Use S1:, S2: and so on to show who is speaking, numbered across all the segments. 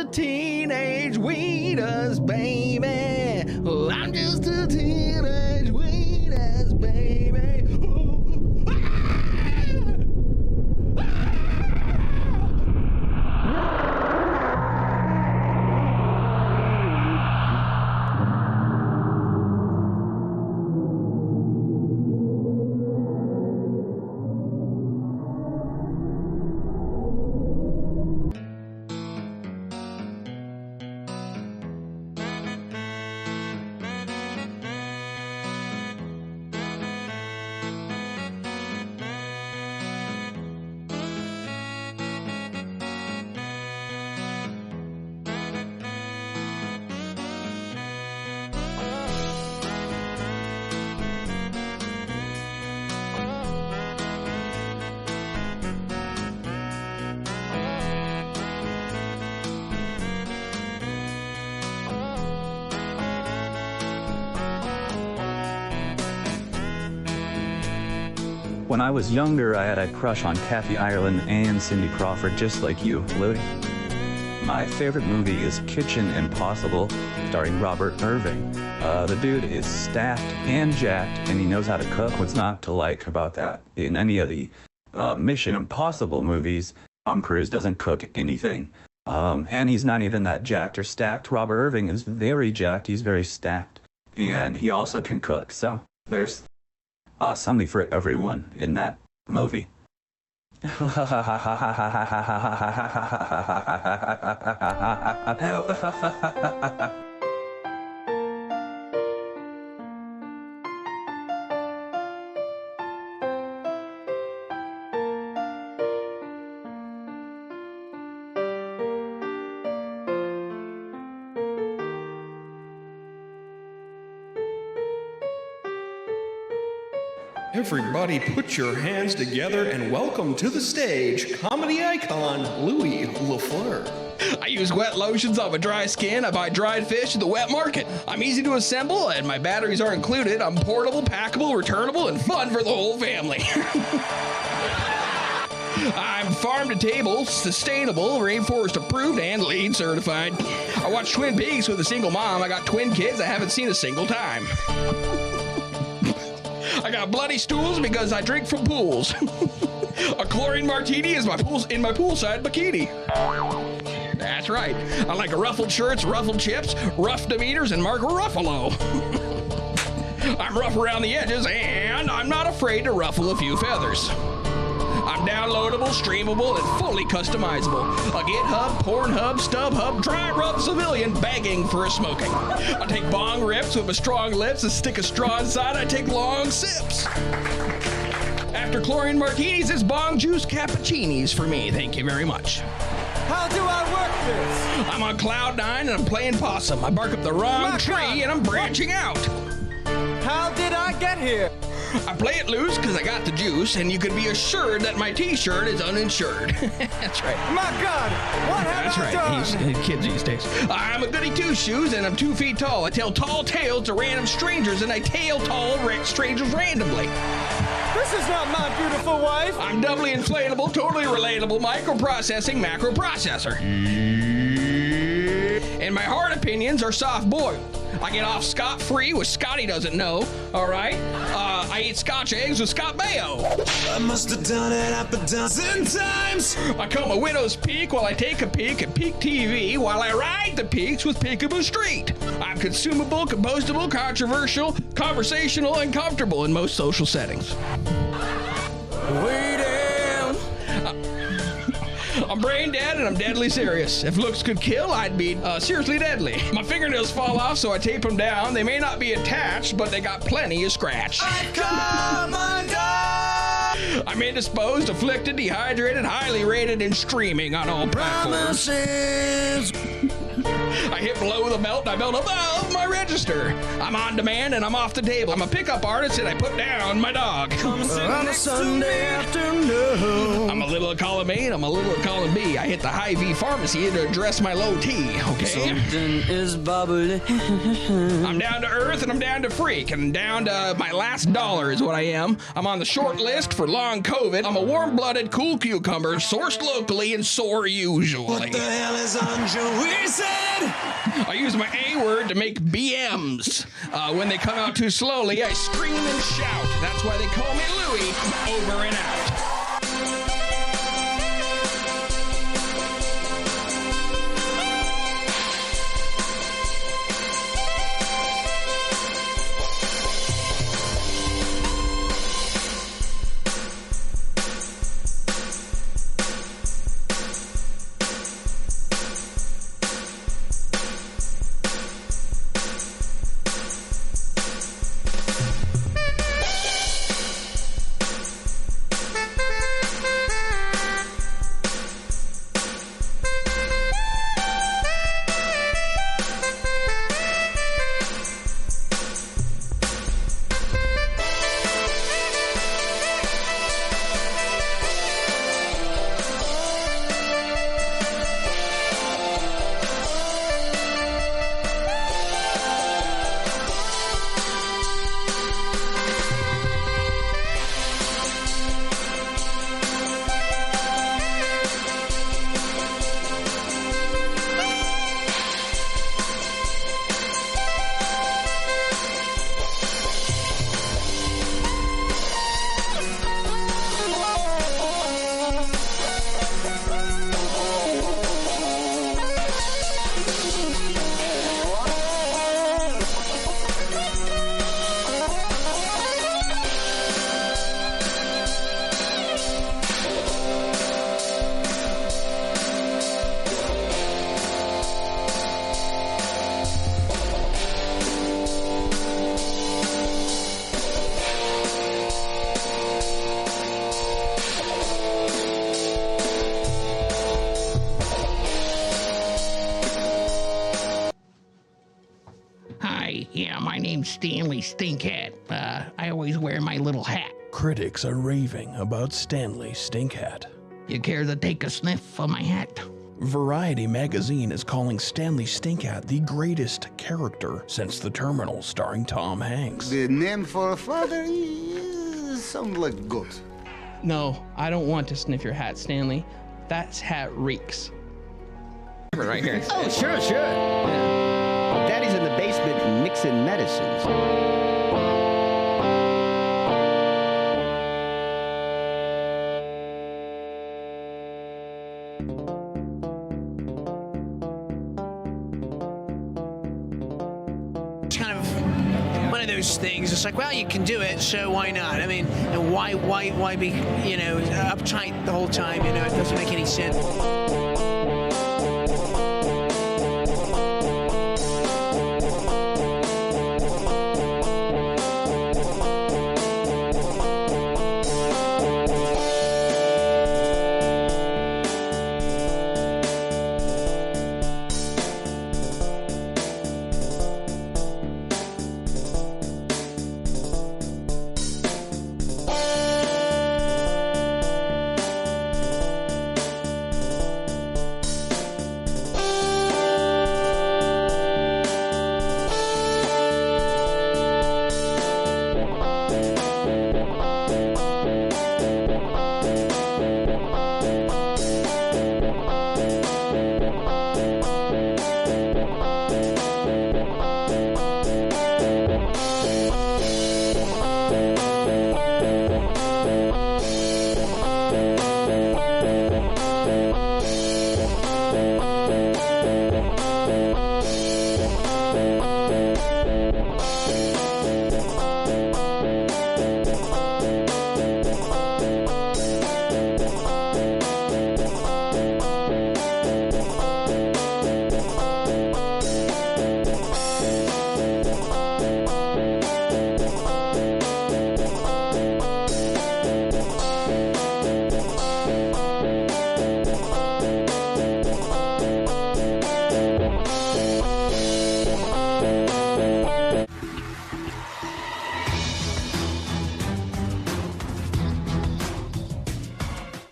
S1: teenage weenus, baby. Oh, I'm just a teenage weenus, baby. Ooh,
S2: When I was younger, I had a crush on Kathy Ireland and Cindy Crawford, just like you, Louie. My favorite movie is Kitchen Impossible, starring Robert Irving. The dude is staffed and jacked, and he knows how to cook. What's not to like about that? In any of the Mission Impossible movies, Tom Cruise doesn't cook anything. And he's not even that jacked or stacked. Robert Irving is very jacked, he's very stacked. And he also can cook, so there's something for everyone in that movie.
S3: Everybody put your hands together and welcome to the stage, comedy icon, Louie LaFleur.
S1: I use wet lotions on my dry skin. I buy dried fish at the wet market. I'm easy to assemble and my batteries are included. I'm portable, packable, returnable, and fun for the whole family. I'm farm to table, sustainable, rainforest approved, and LEED certified. I watch Twin Peaks with a single mom. I got twin kids I haven't seen a single time. I got bloody stools because I drink from pools. A chlorine martini is in my poolside bikini. That's right. I like ruffled shirts, ruffled chips, rough demeanors, and Mark Ruffalo. I'm rough around the edges, and I'm not afraid to ruffle a few feathers. I'm downloadable, streamable, and fully customizable. A GitHub, Pornhub, StubHub, dry rub civilian begging for a smoking. I take bong rips with my strong lips and stick a straw inside. I take long sips. After chlorine martinis, it's bong juice cappuccinis for me. Thank you very much.
S4: How do I work this?
S1: I'm on cloud nine and I'm playing possum. I bark up the wrong tree and I'm branching out.
S4: How did I get here?
S1: I play it loose because I got the juice, and you can be assured that my t-shirt is uninsured. That's right.
S4: My God, what have I done?
S1: That's right. Kids these days. I'm a goody two-shoes, and I'm 2 feet tall. I tell tall tales to random strangers, and I tail tall strangers randomly.
S4: This is not my beautiful wife.
S1: I'm doubly inflatable, totally relatable, microprocessing macro processor. And my hard opinions are soft-boiled. I get off scot-free with Scotty doesn't know, all right? I eat Scotch eggs with Scott Baio.
S5: I must have done it half a dozen times.
S1: I come a widow's peak while I take a peek at Peak TV while I ride the peaks with Peekaboo Street. I'm consumable, compostable, controversial, conversational, and comfortable in most social settings.
S4: Waiting.
S1: I'm brain dead and I'm deadly serious. If looks could kill, I'd be seriously deadly. My fingernails fall off, so I tape them down. They may not be attached, but they got plenty of scratch.
S5: I've come undone.
S1: I'm indisposed, afflicted, dehydrated, highly rated, and streaming on all platforms.
S5: Promises.
S1: I hit below the belt and I belt above my register. I'm on demand and I'm off the table. I'm a pickup artist and I put down my dog.
S5: On a Sunday afternoon.
S1: I'm a little of column A and I'm a little of column B. I hit the Hy-Vee pharmacy to address my low T, okay?
S5: Something is bubbling.
S1: I'm down to earth and I'm down to freak and down to my last dollar is what I am. I'm on the short list for long COVID. I'm a warm-blooded, cool cucumber, sourced locally and sore usually.
S5: What the hell is on Joey said?
S1: I use my A word to make BMs. When they come out too slowly, I scream and shout. That's why they call me Louie. Over and out. Yeah, my name's Stanley Stinkhat. I always wear my little hat.
S3: Critics are raving about Stanley Stinkhat.
S1: You care to take a sniff of my hat?
S3: Variety magazine is calling Stanley Stinkhat the greatest character since The Terminal starring Tom Hanks.
S6: The name for a father sounds like good.
S7: No, I don't want to sniff your hat, Stanley. That hat reeks.
S1: Right here.
S8: Oh, sure. Daddy's in the basement mixing medicines.
S9: It's kind of one of those things. It's like, well, you can do it, so why not? I mean, why be, uptight the whole time? It doesn't make any sense.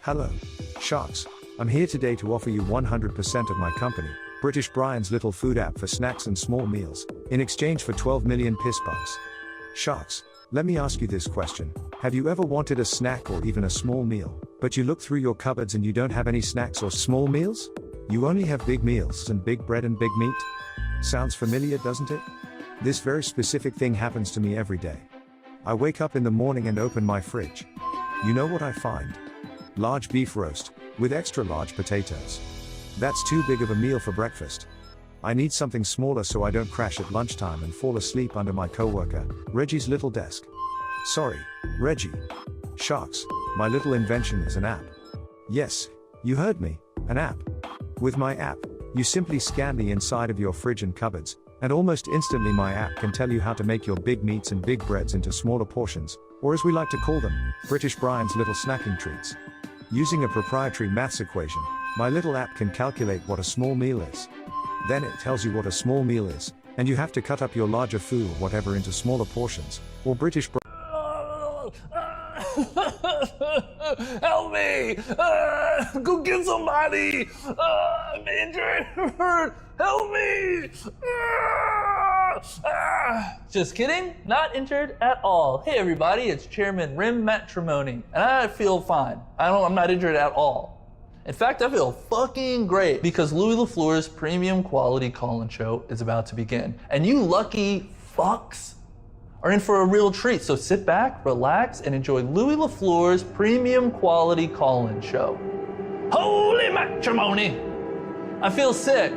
S10: Hello, Sharks. I'm here today to offer you 100% of my company, British Brian's little food app for snacks and small meals, in exchange for 12 million piss bucks. Sharks, let me ask you this question. Have you ever wanted a snack or even a small meal, but you look through your cupboards and you don't have any snacks or small meals? You only have big meals and big bread and big meat? Sounds familiar, doesn't it? This very specific thing happens to me every day. I wake up in the morning and open my fridge. You know what I find? Large beef roast, with extra large potatoes. That's too big of a meal for breakfast. I need something smaller so I don't crash at lunchtime and fall asleep under my coworker, Reggie's little desk. Sorry, Reggie. Sharks, my little invention is an app. Yes, you heard me, an app. With my app, you simply scan the inside of your fridge and cupboards, and almost instantly my app can tell you how to make your big meats and big breads into smaller portions, or as we like to call them, British Brian's little snacking treats. Using a proprietary maths equation, my little app can calculate what a small meal is. Then it tells you what a small meal is, and you have to cut up your larger food or whatever into smaller portions, or British
S11: Help me! Go get somebody! I'm injured! Help me! Just kidding, not injured at all. Hey everybody, it's Chairman Rim Matrimony, and I feel fine. I'm not injured at all. In fact, I feel fucking great because Louie LaFleur's premium quality call-in show is about to begin. And you lucky fucks are in for a real treat. So sit back, relax, and enjoy Louie LaFleur's premium quality call-in show. Holy matrimony! I feel sick.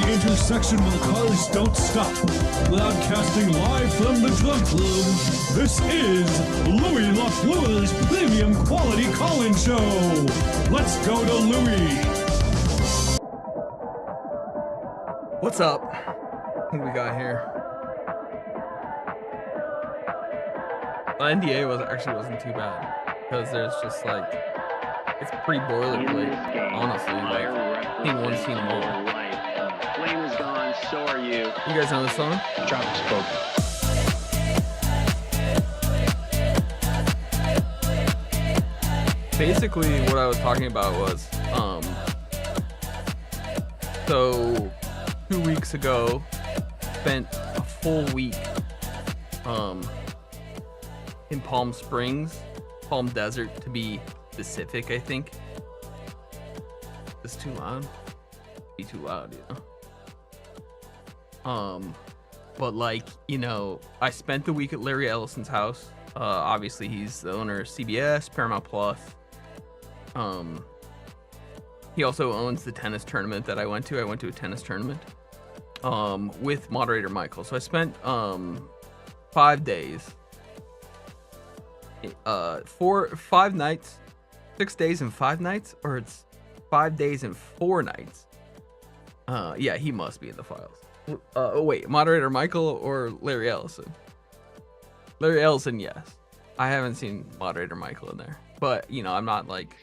S12: Intersection where cars don't stop. Broadcasting live from the Club Club, this is Louie LaFleur's premium quality call-in show. Let's go to Louie.
S1: What's up? What do we got here? The NDA wasn't too bad because there's just like it's pretty boilerplate. Honestly, like I think one's seen them all.
S13: Flame is gone, so are you.
S1: You guys know this song?
S13: Drop the spoke.
S1: Basically, what I was talking about was, so 2 weeks ago, spent a full week, in Palm Springs, Palm Desert to be specific, I think. It's too loud. Be too loud, you know.
S7: But like, you know, I spent the week at Larry Ellison's house. Obviously he's the owner of CBS, Paramount Plus. He also owns the tennis tournament that I went to. I went to a tennis tournament with moderator Michael. So I spent 5 days, 5 nights, 6 days and 5 nights, or it's 5 days and 4 nights. Yeah, he must be in the files. Oh wait, moderator Michael or Larry Ellison? Larry Ellison, yes. I haven't seen moderator Michael in there, but you know, I'm not like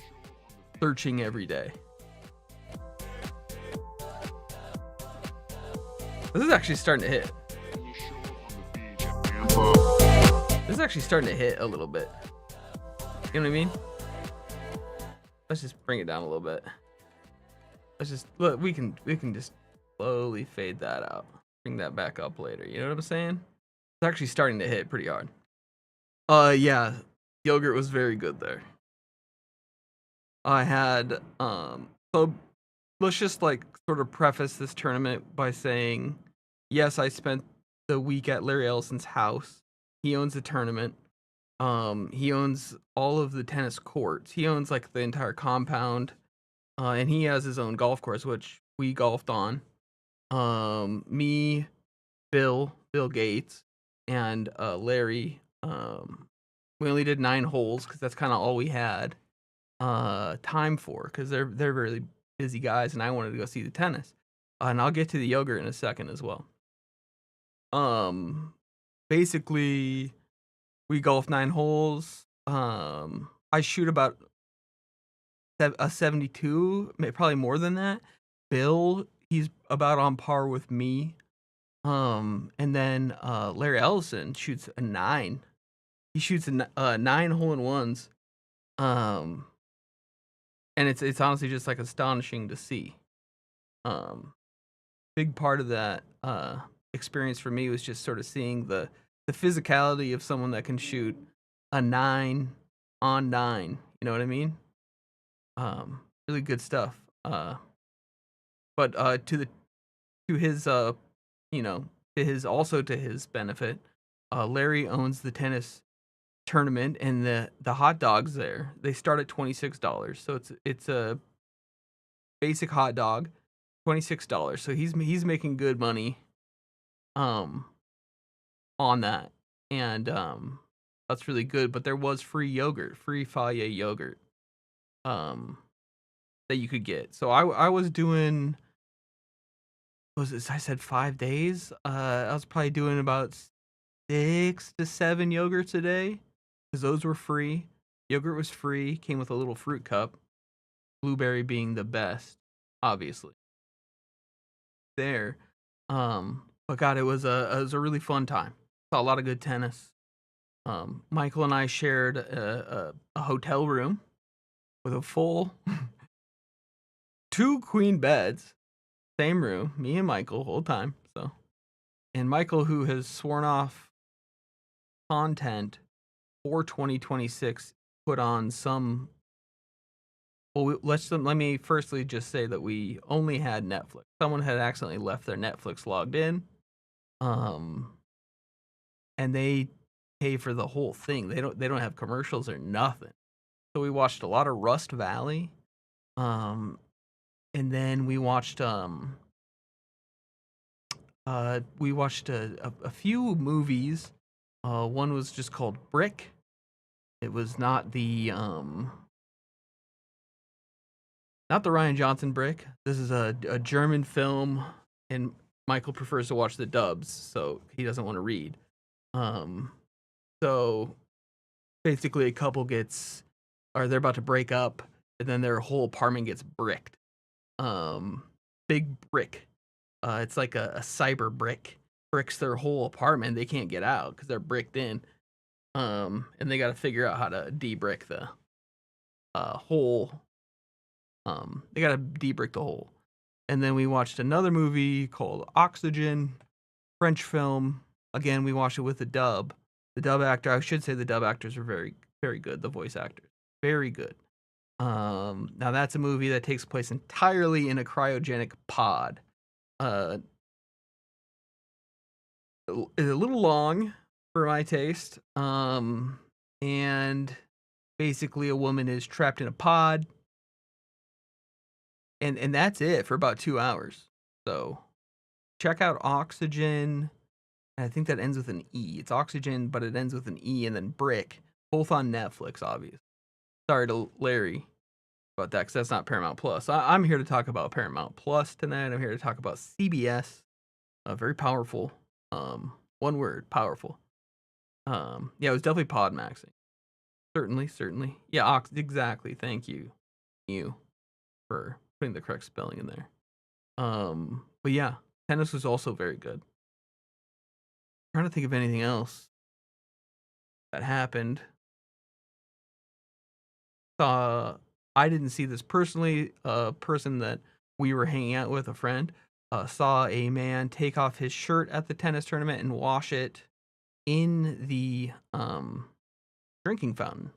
S7: searching every day. This is actually starting to hit. This is actually starting to hit a little bit. You know what I mean? Let's just bring it down a little bit. Let's just look. We can just slowly fade that out. Bring that back up later. You know what I'm saying? It's actually starting to hit pretty hard. Yeah, yogurt was very good there. I had so let's just like sort of preface this tournament by saying, yes, I spent the week at Larry Ellison's house. He owns the tournament. He owns all of the tennis courts. He owns like the entire compound. And he has his own golf course, which we golfed on. Me, Bill Gates, and Larry. We only did 9 holes because that's kind of all we had time for, because they're really busy guys, and I wanted to go see the tennis. And I'll get to the yogurt in a second as well. Basically, we golfed 9 holes. I shoot about a 72, probably more than that. Bill, he's about on par with me. And then Larry Ellison shoots a 9. He shoots a 9 hole-in-ones. And it's honestly just like astonishing to see. Big part of that experience for me was just sort of seeing the physicality of someone that can shoot a 9 on 9. You know what I mean? Really good stuff. But to his you know, to his benefit, Larry owns the tennis tournament, and the hot dogs there, they start at $26. So it's a basic hot dog, $26. So he's making good money on that. And that's really good. But there was free yogurt, free Fage yogurt that you could get. So I was doing, I said 5 days. I was probably doing about 6 to 7 yogurts a day, because those were free. Yogurt was free, came with a little fruit cup. Blueberry being the best, obviously. There, but God, it was a really fun time. Saw a lot of good tennis. Michael and I shared a hotel room with a full 2 queen beds, same room, me and Michael whole time. So, and Michael, who has sworn off content for 2026, put on some. Well, let me firstly just say that we only had Netflix. Someone had accidentally left their Netflix logged in, and they pay for the whole thing. They don't have commercials or nothing. So we watched a lot of Rust Valley, and then we watched a few movies. One was just called Brick. It was not the Ryan Johnson Brick. This is a German film, and Michael prefers to watch the dubs, so he doesn't want to read. So basically, a couple they're about to break up, and then their whole apartment gets bricked. Big brick. It's like a cyber brick. Bricks their whole apartment. They can't get out because they're bricked in. And they got to figure out how to de-brick the hole. They got to de-brick the hole. And then we watched another movie called Oxygen, French film. Again, we watched it with the dub. The dub actor, I should say the dub actors are very, very good. The voice actors, very good. Now that's a movie that takes place entirely in a cryogenic pod. is a little long for my taste. And basically a woman is trapped in a pod, and that's it for about 2 hours. So check out Oxygen. I think that ends with an E. It's Oxygen, but it ends with an E, and then Brick, both on Netflix, obviously. Sorry to Larry about that, because that's not Paramount Plus. I'm here to talk about Paramount Plus tonight. I'm here to talk about CBS. Very powerful. One word, powerful. Yeah, it was definitely pod maxing. Certainly. Yeah, exactly. Thank you for putting the correct spelling in there. But yeah, tennis was also very good. I'm trying to think of anything else that happened. I didn't see this personally. A person that we were hanging out with, a friend, saw a man take off his shirt at the tennis tournament and wash it in the drinking fountain.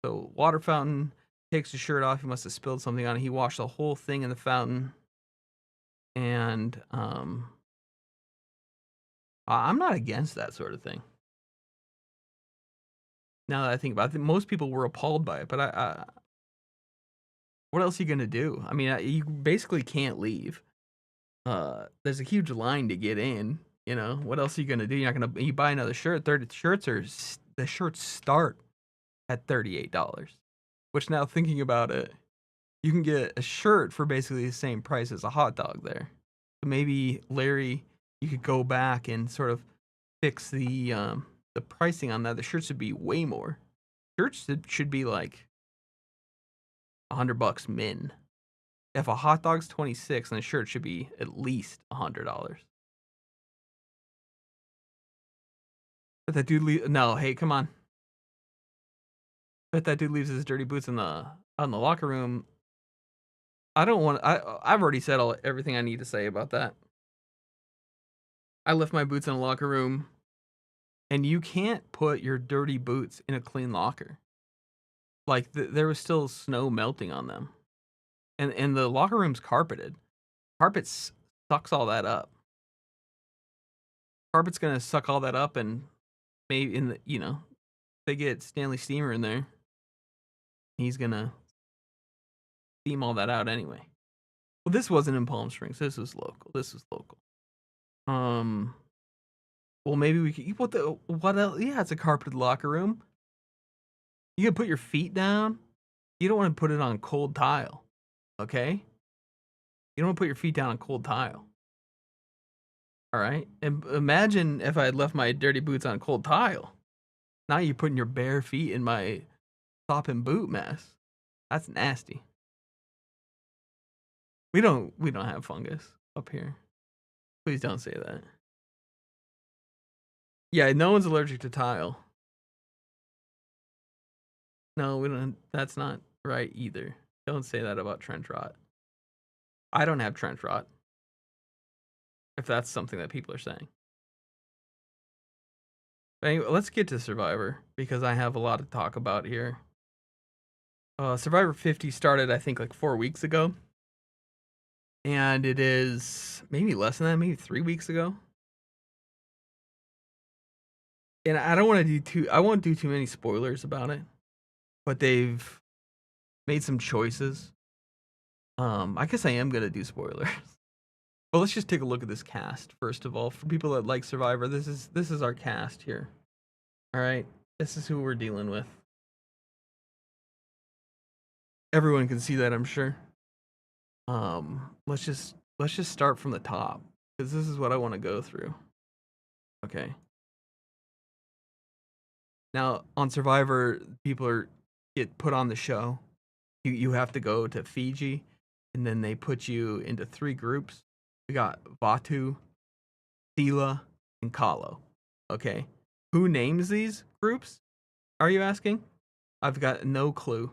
S7: So water fountain, takes his shirt off. He must have spilled something on it. He washed the whole thing in the fountain. And I'm not against that sort of thing. Now that I think about it, most people were appalled by it, but what else are you gonna do? I mean, you basically can't leave. There's a huge line to get in. You know, what else are you gonna do? You're not gonna buy another shirt. The shirts start at $38. Which, now thinking about it, you can get a shirt for basically the same price as a hot dog there. So maybe, Larry, you could go back and sort of fix the pricing on that. The shirts should be way more. Shirts should be like $100 min. If a hot dog's $26, then a shirt should be at least $100. But that dude no, hey, come on. But that dude leaves his dirty boots on the locker room. I've already said everything I need to say about that. I left my boots in a locker room, and you can't put your dirty boots in a clean locker. Like, there was still snow melting on them. And the locker room's carpeted. Carpet sucks all that up. Carpet's gonna suck all that up, and maybe they get Stanley Steamer in there, he's gonna steam all that out anyway. Well, this wasn't in Palm Springs. This was local. Well, maybe we could. What else? Yeah, it's a carpeted locker room. You can put your feet down. You don't want to put it on cold tile, okay? You don't want to put your feet down on cold tile. All right? And imagine if I had left my dirty boots on cold tile. Now you're putting your bare feet in my top and boot mess. That's nasty. We don't have fungus up here. Please don't say that. Yeah, no one's allergic to tile. No, we don't. That's not right either. Don't say that about trench rot. I don't have trench rot. If that's something that people are saying. But anyway, let's get to Survivor, because I have a lot to talk about here. Survivor 50 started, I think, like 4 weeks ago. And it is maybe less than that, maybe 3 weeks ago. And I won't do too many spoilers about it. But they've made some choices. I guess I am gonna do spoilers. But let's just take a look at this cast first of all. For people that like Survivor, this is our cast here. All right, this is who we're dealing with. Everyone can see that, I'm sure. Let's just start from the top, because this is what I want to go through. Okay. Now on Survivor, people get put on the show. You have to go to Fiji, and then they put you into 3 groups. We got Vatu, Sela, and Kahlo. Okay. Who names these groups? Are you asking? I've got no clue.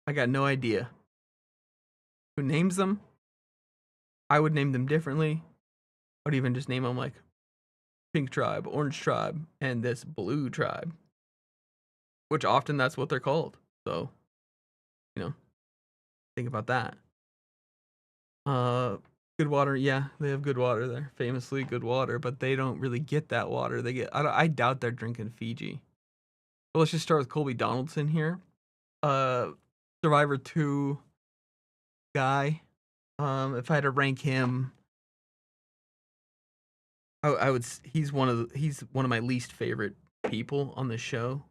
S7: I got no idea. Who names them? I would name them differently. I would even just name them like Pink Tribe, Orange Tribe, and this Blue Tribe. Which often that's what they're called. So, think about that. Good water, yeah, they have good water there. Famously good water, but they don't really get that water. They get. I doubt they're drinking Fiji. Well, let's just start with Colby Donaldson here. Survivor 2 guy. If I had to rank him, I would. He's one of my least favorite people on the show.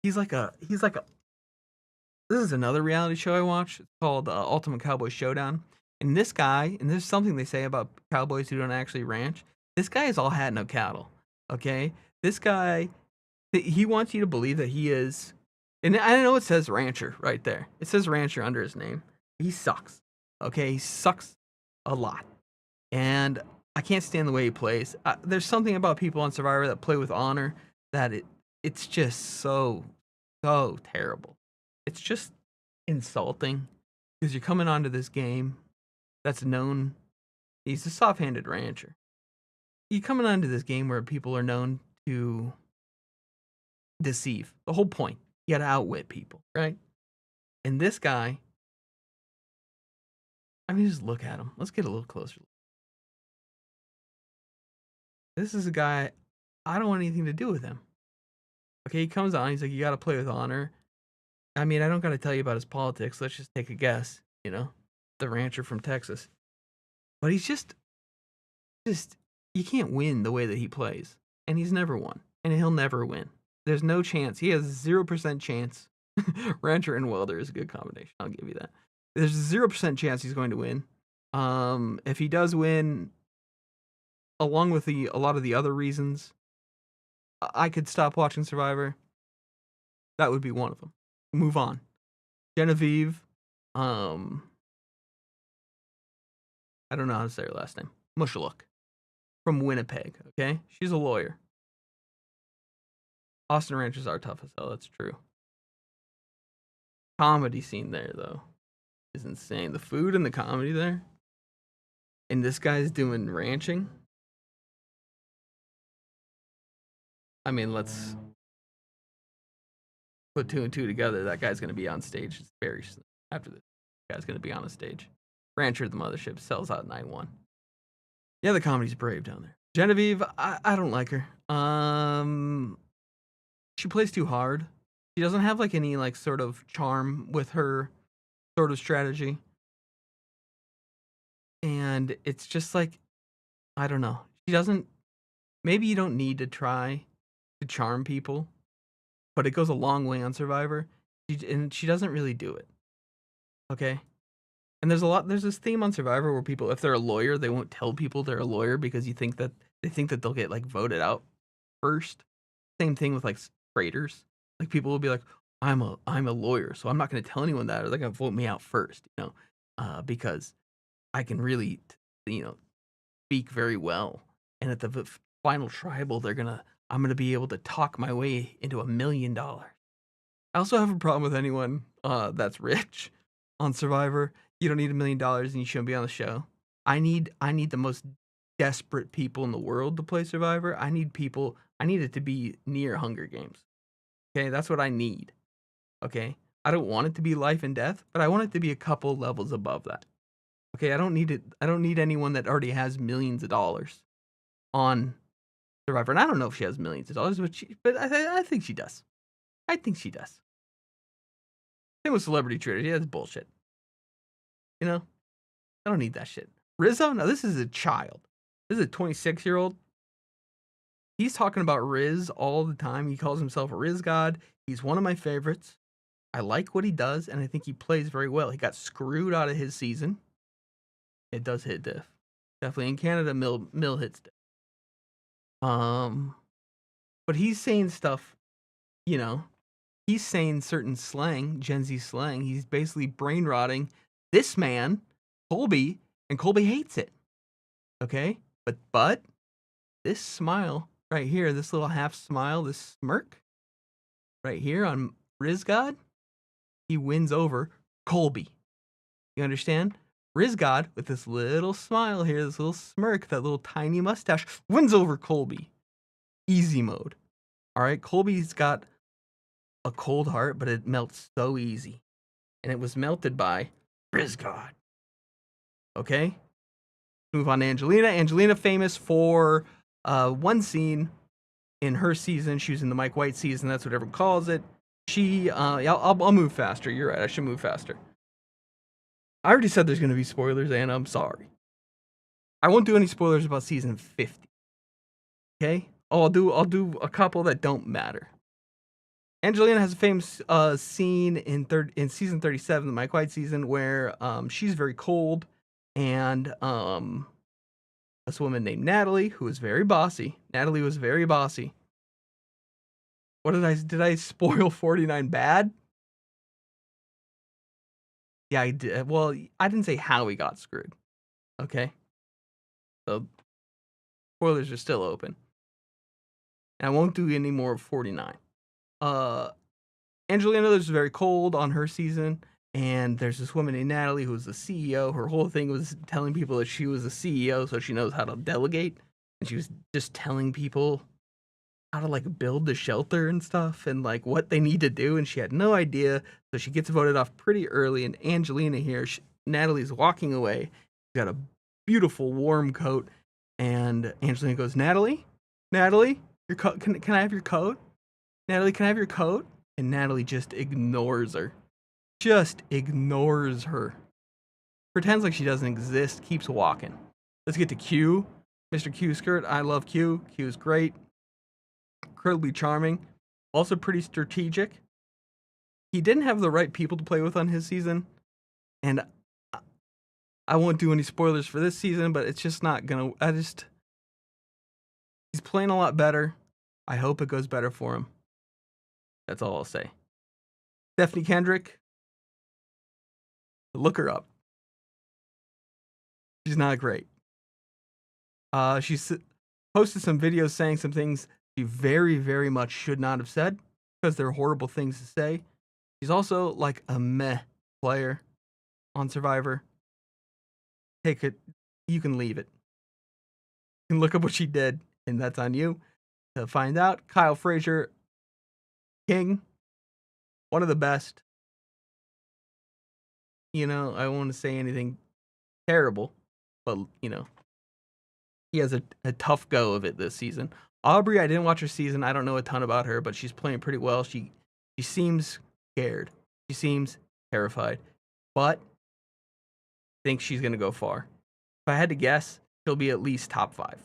S7: He's like a. This is another reality show I watch. It's called Ultimate Cowboy Showdown. And this guy, and there's something they say about cowboys who don't actually ranch. This guy is all hat, no cattle. Okay, this guy, he wants you to believe that he is. And I know it says rancher right there. It says rancher under his name. He sucks. Okay, he sucks a lot. And I can't stand the way he plays. There's something about people on Survivor that play with honor that it's just so terrible. It's just insulting because you're coming onto this game that's known. He's a soft-handed rancher. You're coming onto this game where people are known to deceive. The whole point. You got to outwit people, right? And this guy, I mean, just look at him. Let's get a little closer. This is a guy, I don't want anything to do with him. Okay, he comes on, he's like, you got to play with honor. I mean, I don't got to tell you about his politics. Let's just take a guess, you know? The rancher from Texas. But he's just, you can't win the way that he plays. And he's never won. And he'll never win. There's no chance. He has 0% chance. Rancher and welder is a good combination. I'll give you that. There's 0% chance he's going to win. If he does win, along with a lot of the other reasons, I could stop watching Survivor. That would be one of them. Move on. Genevieve, I don't know how to say her last name. Mushalook. From Winnipeg, okay? She's a lawyer. Austin ranchers are tough as hell, that's true. Comedy scene there, though, is insane. The food and the comedy there. And this guy's doing ranching. I mean, let's put 2 and 2 together. That guy's going to be on stage very soon. After this, guy's going to be on a stage. Rancher, the mothership, sells out 9-1. Yeah, the comedy's brave down there. Genevieve, I don't like her. She plays too hard. She doesn't have like any like sort of charm with her sort of strategy. And it's just like, I don't know. She doesn't, maybe you don't need to try to charm people, but it goes a long way on Survivor. And she doesn't really do it. Okay? And there's this theme on Survivor where people, if they're a lawyer, they won't tell people they're a lawyer because they think that they'll get like voted out first. Same thing with like traders. Like people will be like, I'm a lawyer, so I'm not going to tell anyone that, or they're going to vote me out first, you know, because I can really, you know, speak very well. And at the final tribal, I'm going to be able to talk my way into $1 million. I also have a problem with anyone that's rich on Survivor. You don't need $1 million and you shouldn't be on the show. I need the most desperate people in the world to play Survivor. I need it to be near Hunger Games. Okay, that's what I need. Okay, I don't want it to be life and death, but I want it to be a couple levels above that. Okay, I don't need it. I don't need anyone that already has millions of dollars on Survivor. And I don't know if she has millions of dollars, but I think she does. I think she does. Same with celebrity traders. Yeah, that's bullshit. You know, I don't need that shit. Rizzo? No, this is a child. This is a 26-year-old. He's talking about Riz all the time. He calls himself a Riz god. He's one of my favorites. I like what he does, and I think he plays very well. He got screwed out of his season. It does hit diff. Definitely in Canada, mill hits diff. But he's saying stuff, you know, he's saying certain slang, Gen Z slang. He's basically brain rotting this man, Colby, and Colby hates it. Okay? But this smile right here, this little half smile, this smirk right here on Riz God, he wins over Colby. You understand? Riz God, with this little smile here, this little smirk, that little tiny mustache, wins over Colby. Easy mode. All right? Colby's got a cold heart, but it melts so easy. And it was melted by God. Okay? Move on to Angelina. Angelina, famous for one scene in her season. She was in the Mike White season. That's what everyone calls it. I'll move faster. You're right. I should move faster. I already said there's going to be spoilers, and I'm sorry. I won't do any spoilers about season 50. Okay? I'll do a couple that don't matter. Angelina has a famous scene in season 37, the Mike White season, where she's very cold, and this woman named Natalie, who was very bossy. Natalie was very bossy. What did I spoil 49 bad? Yeah, I did. Well, I didn't say how he got screwed. Okay? So, spoilers are still open. And I won't do any more of 49. Angelina is very cold on her season, and there's this woman named Natalie who was the CEO. Her whole thing was telling people that she was the CEO, so she knows how to delegate. And she was just telling people how to like build the shelter and stuff and like what they need to do, and she had no idea. So she gets voted off pretty early. And Angelina here, Natalie's walking away. She's got a beautiful warm coat, and Angelina goes, Natalie, your coat. Can I have your coat? Natalie, can I have your coat? And Natalie just ignores her. Just ignores her. Pretends like she doesn't exist. Keeps walking. Let's get to Q. Mr. Q skirt. I love Q. Q is great. Incredibly charming. Also pretty strategic. He didn't have the right people to play with on his season. And I won't do any spoilers for this season, but it's just not gonna... He's playing a lot better. I hope it goes better for him. That's all I'll say. Stephanie Kendrick. Look her up. She's not great. She's posted some videos saying some things she very, very much should not have said because they're horrible things to say. She's also like a meh player on Survivor. Take it. You can leave it. You can look up what she did, and that's on you to find out. Kyle Frazier, King, one of the best. You know, I won't say anything terrible, but, you know, he has a tough go of it this season. Aubrey, I didn't watch her season. I don't know a ton about her, but she's playing pretty well. She seems scared. She seems terrified, but I think she's going to go far. If I had to guess, she'll be at least top 5.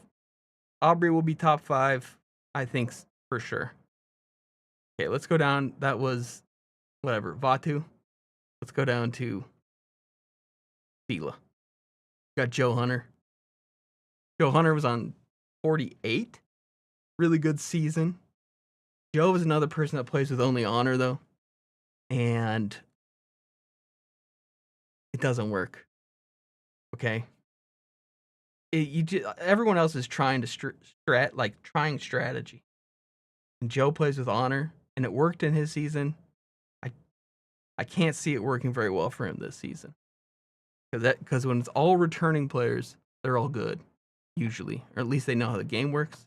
S7: Aubrey will be top 5, I think, for sure. Okay, let's go down. That was, whatever, Vatu. Let's go down to Fila. Got Joe Hunter. Joe Hunter was on 48. Really good season. Joe is another person that plays with only honor, though. And it doesn't work. Okay? Everyone else is trying to trying strategy. And Joe plays with honor, and it worked in his season. I can't see it working very well for him this season. Because when it's all returning players, they're all good, usually. Or at least they know how the game works.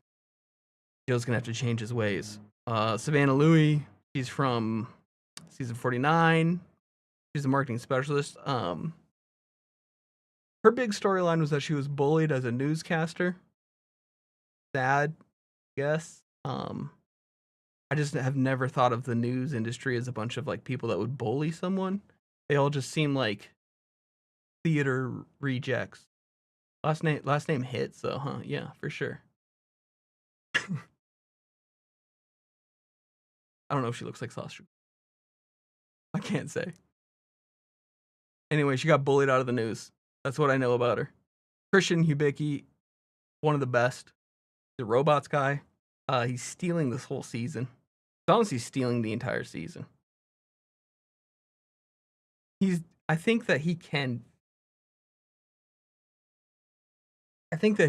S7: Joe's going to have to change his ways. Savannah Louie, she's from season 49. She's a marketing specialist. Her big storyline was that she was bullied as a newscaster. Sad, I guess. I just have never thought of the news industry as a bunch of like people that would bully someone. They all just seem like theater rejects. Last name hits though, huh? Yeah, for sure. I don't know if she looks like Sasha. I can't say. Anyway, she got bullied out of the news. That's what I know about her. Christian Hubicki, one of the best. He's a robots guy. He's stealing this whole season. It's honestly stealing the entire season. I think that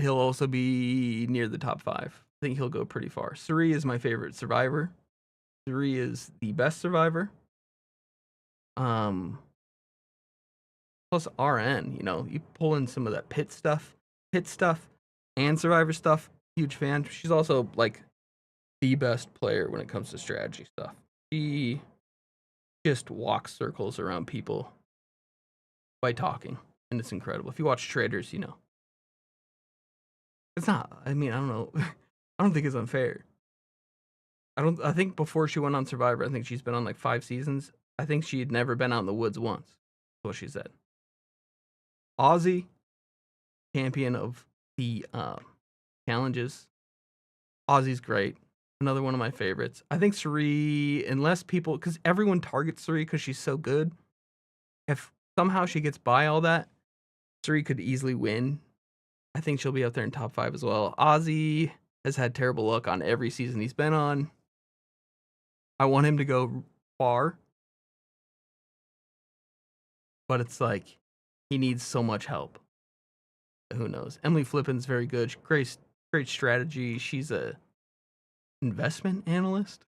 S7: he'll also be near the top 5. I think he'll go pretty far. Suri is my favorite survivor. Suri is the best survivor. Plus RN, you know, you pull in some of that pit stuff, and survivor stuff. Huge fan. She's also like the best player when it comes to strategy stuff. She just walks circles around people by talking, and it's incredible. If you watch Traders, you know. It's not. I mean, I don't know. I don't think it's unfair. I think before she went on Survivor, I think she's been on like 5 seasons. I think she had never been out in the woods once. That's what she said. Aussie, champion of the challenges. Aussie's great. Another one of my favorites. I think Suri, unless people, because everyone targets Suri because she's so good. If somehow she gets by all that, Suri could easily win. I think she'll be up there in top 5 as well. Ozzy has had terrible luck on every season he's been on. I want him to go far. But it's like, he needs so much help. Who knows? Emily Flippin's very good. Great strategy. She's a investment analyst.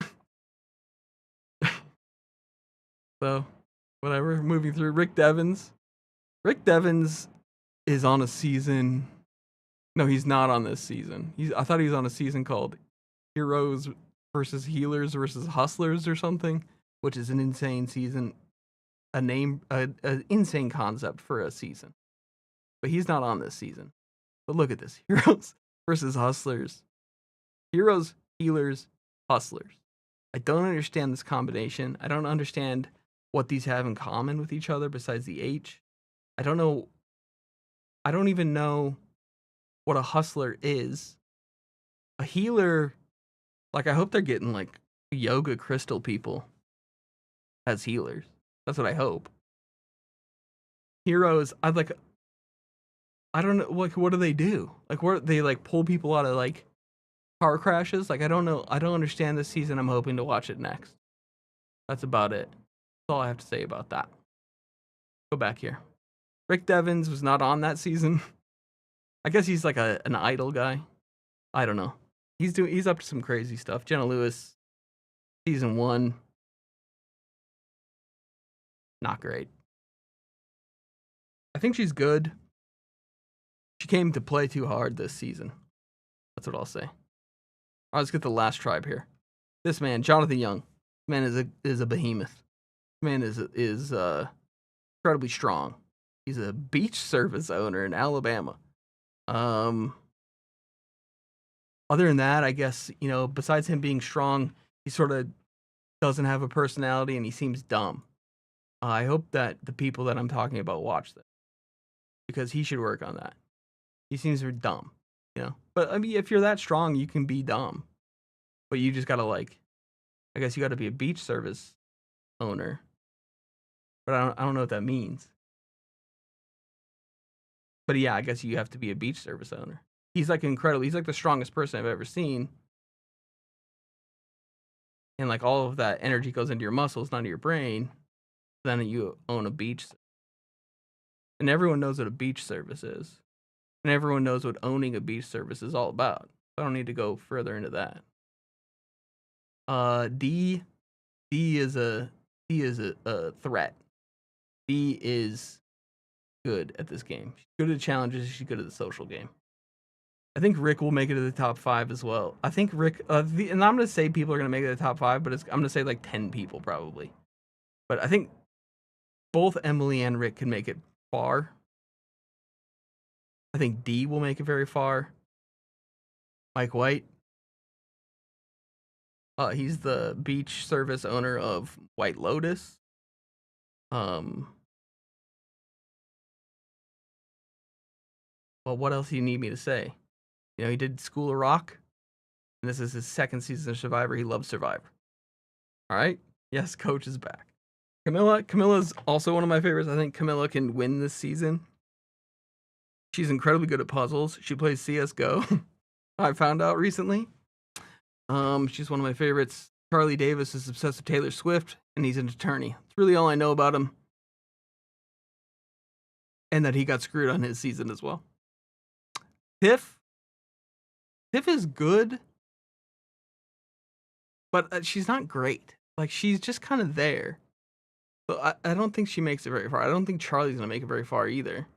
S7: So, whatever. Moving through. Rick Devens. Rick Devens is on a season. No, he's not on this season. I thought he was on a season called Heroes versus Healers versus Hustlers or something, which is an insane season. An insane concept for a season. But he's not on this season. But look at this. Heroes versus Hustlers. Heroes, Healers, Hustlers. I don't understand this combination. I don't understand what these have in common with each other besides the H. I don't know. I don't even know what a hustler is. A healer, like, I hope they're getting like yoga crystal people as healers. That's what I hope. Heroes, I don't know, like, what do they do? Like, what, they like pull people out of like car crashes? Like, I don't know. I don't understand this season. I'm hoping to watch it next. That's about it. That's all I have to say about that. Go back here. Rick Devens was not on that season. I guess he's like an idol guy. I don't know. He's up to some crazy stuff. Jenna Lewis, season 1. Not great. I think she's good. She came to play too hard this season. That's what I'll say. All right, let's get the last tribe here. This man, Jonathan Young. Man is a behemoth. Man is incredibly strong. He's a beach service owner in Alabama. Other than that, I guess, you know, besides him being strong, he sort of doesn't have a personality and he seems dumb. I hope that the people that I'm talking about watch this, because he should work on that. He seems very dumb, you know. But I mean, if you're that strong, you can be dumb. But you just gotta, like, I guess you gotta be a beach service owner. But I don't know what that means. But yeah, I guess you have to be a beach service owner. He's like incredible. He's like the strongest person I've ever seen. And like all of that energy goes into your muscles, not into your brain. Then you own a beach. And everyone knows what a beach service is. And everyone knows what owning a beach service is all about. I don't need to go further into that. D is a threat. D is good at this game. She's good at challenges. She's good at the social game. I think Rick will make it to the top 5 as well. I think Rick, and I'm going to say people are going to make it to the top 5, but I'm going to say like 10 people probably. But I think both Emily and Rick can make it far. I think D will make it very far. Mike White. He's the beach service owner of White Lotus. Well, what else do you need me to say? You know, he did School of Rock, and this is his 2nd season of Survivor. He loves Survivor. All right? Yes, Coach is back. Camilla's also one of my favorites. I think Camilla can win this season. She's incredibly good at puzzles. She plays CSGO. I found out recently. She's one of my favorites. Charlie Davis is obsessed with Taylor Swift, and he's an attorney. That's really all I know about him. And that he got screwed on his season as well. Tiff is good, but she's not great. Like, she's just kind of there. But I don't think she makes it very far. I don't think Charlie's going to make it very far either.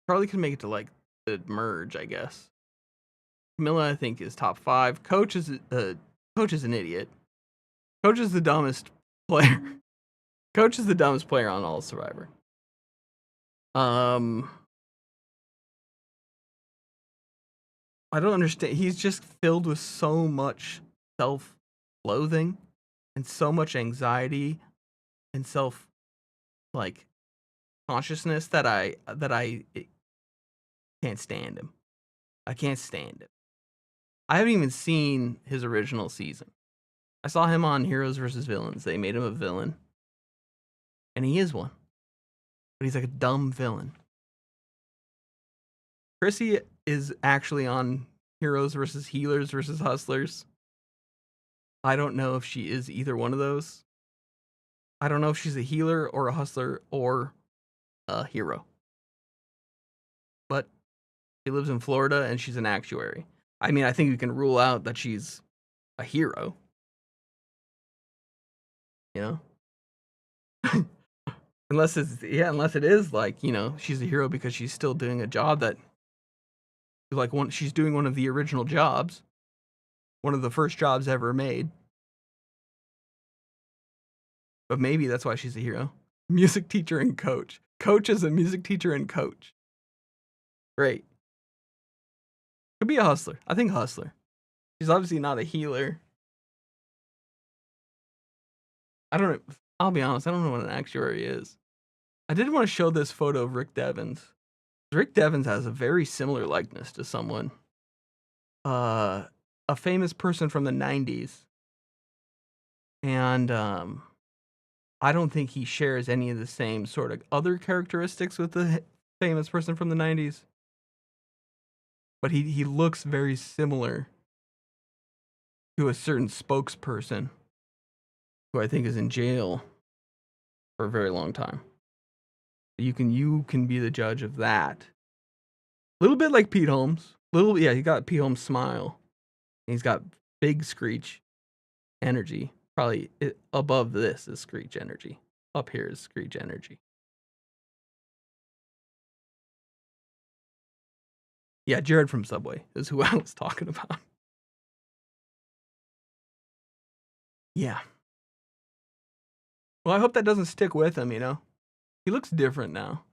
S7: Charlie can make it to, like, the merge, I guess. Camilla, I think, is top 5. Coach is an idiot. Coach is the dumbest player. Coach is the dumbest player on all of Survivor. I don't understand. He's just filled with so much self-loathing and so much anxiety and like consciousness that I can't stand him. I can't stand it. I haven't even seen his original season. I saw him on Heroes vs. Villains. They made him a villain. And he is one. But he's like a dumb villain. Chrissy is actually on Heroes vs. Healers vs. Hustlers. I don't know if she is either one of those. I don't know if she's a healer or a hustler or a hero. But she lives in Florida and she's an actuary. I mean, I think you can rule out that she's a hero. You know? unless it is like, you know, she's a hero because she's still doing a job that she's doing one of the original jobs. One of the first jobs ever made. But maybe that's why she's a hero. Music teacher and coach. Coach is a music teacher and coach. Great. Could be a hustler. I think hustler. She's obviously not a healer. I'll be honest, I don't know what an actuary is. I did want to show this photo of Rick Devens. Rick Devens has a very similar likeness to someone. A famous person from the 90s. And I don't think he shares any of the same sort of other characteristics with the famous person from the 90s. But he looks very similar to a certain spokesperson who I think is in jail for a very long time. You can be the judge of that. A little bit like Pete Holmes. He got Pete Holmes' smile. He's got big Screech energy. Probably above this is Screech energy. Up here is Screech energy. Yeah, Jared from Subway is who I was talking about. Yeah. Well, I hope that doesn't stick with him, you know? He looks different now.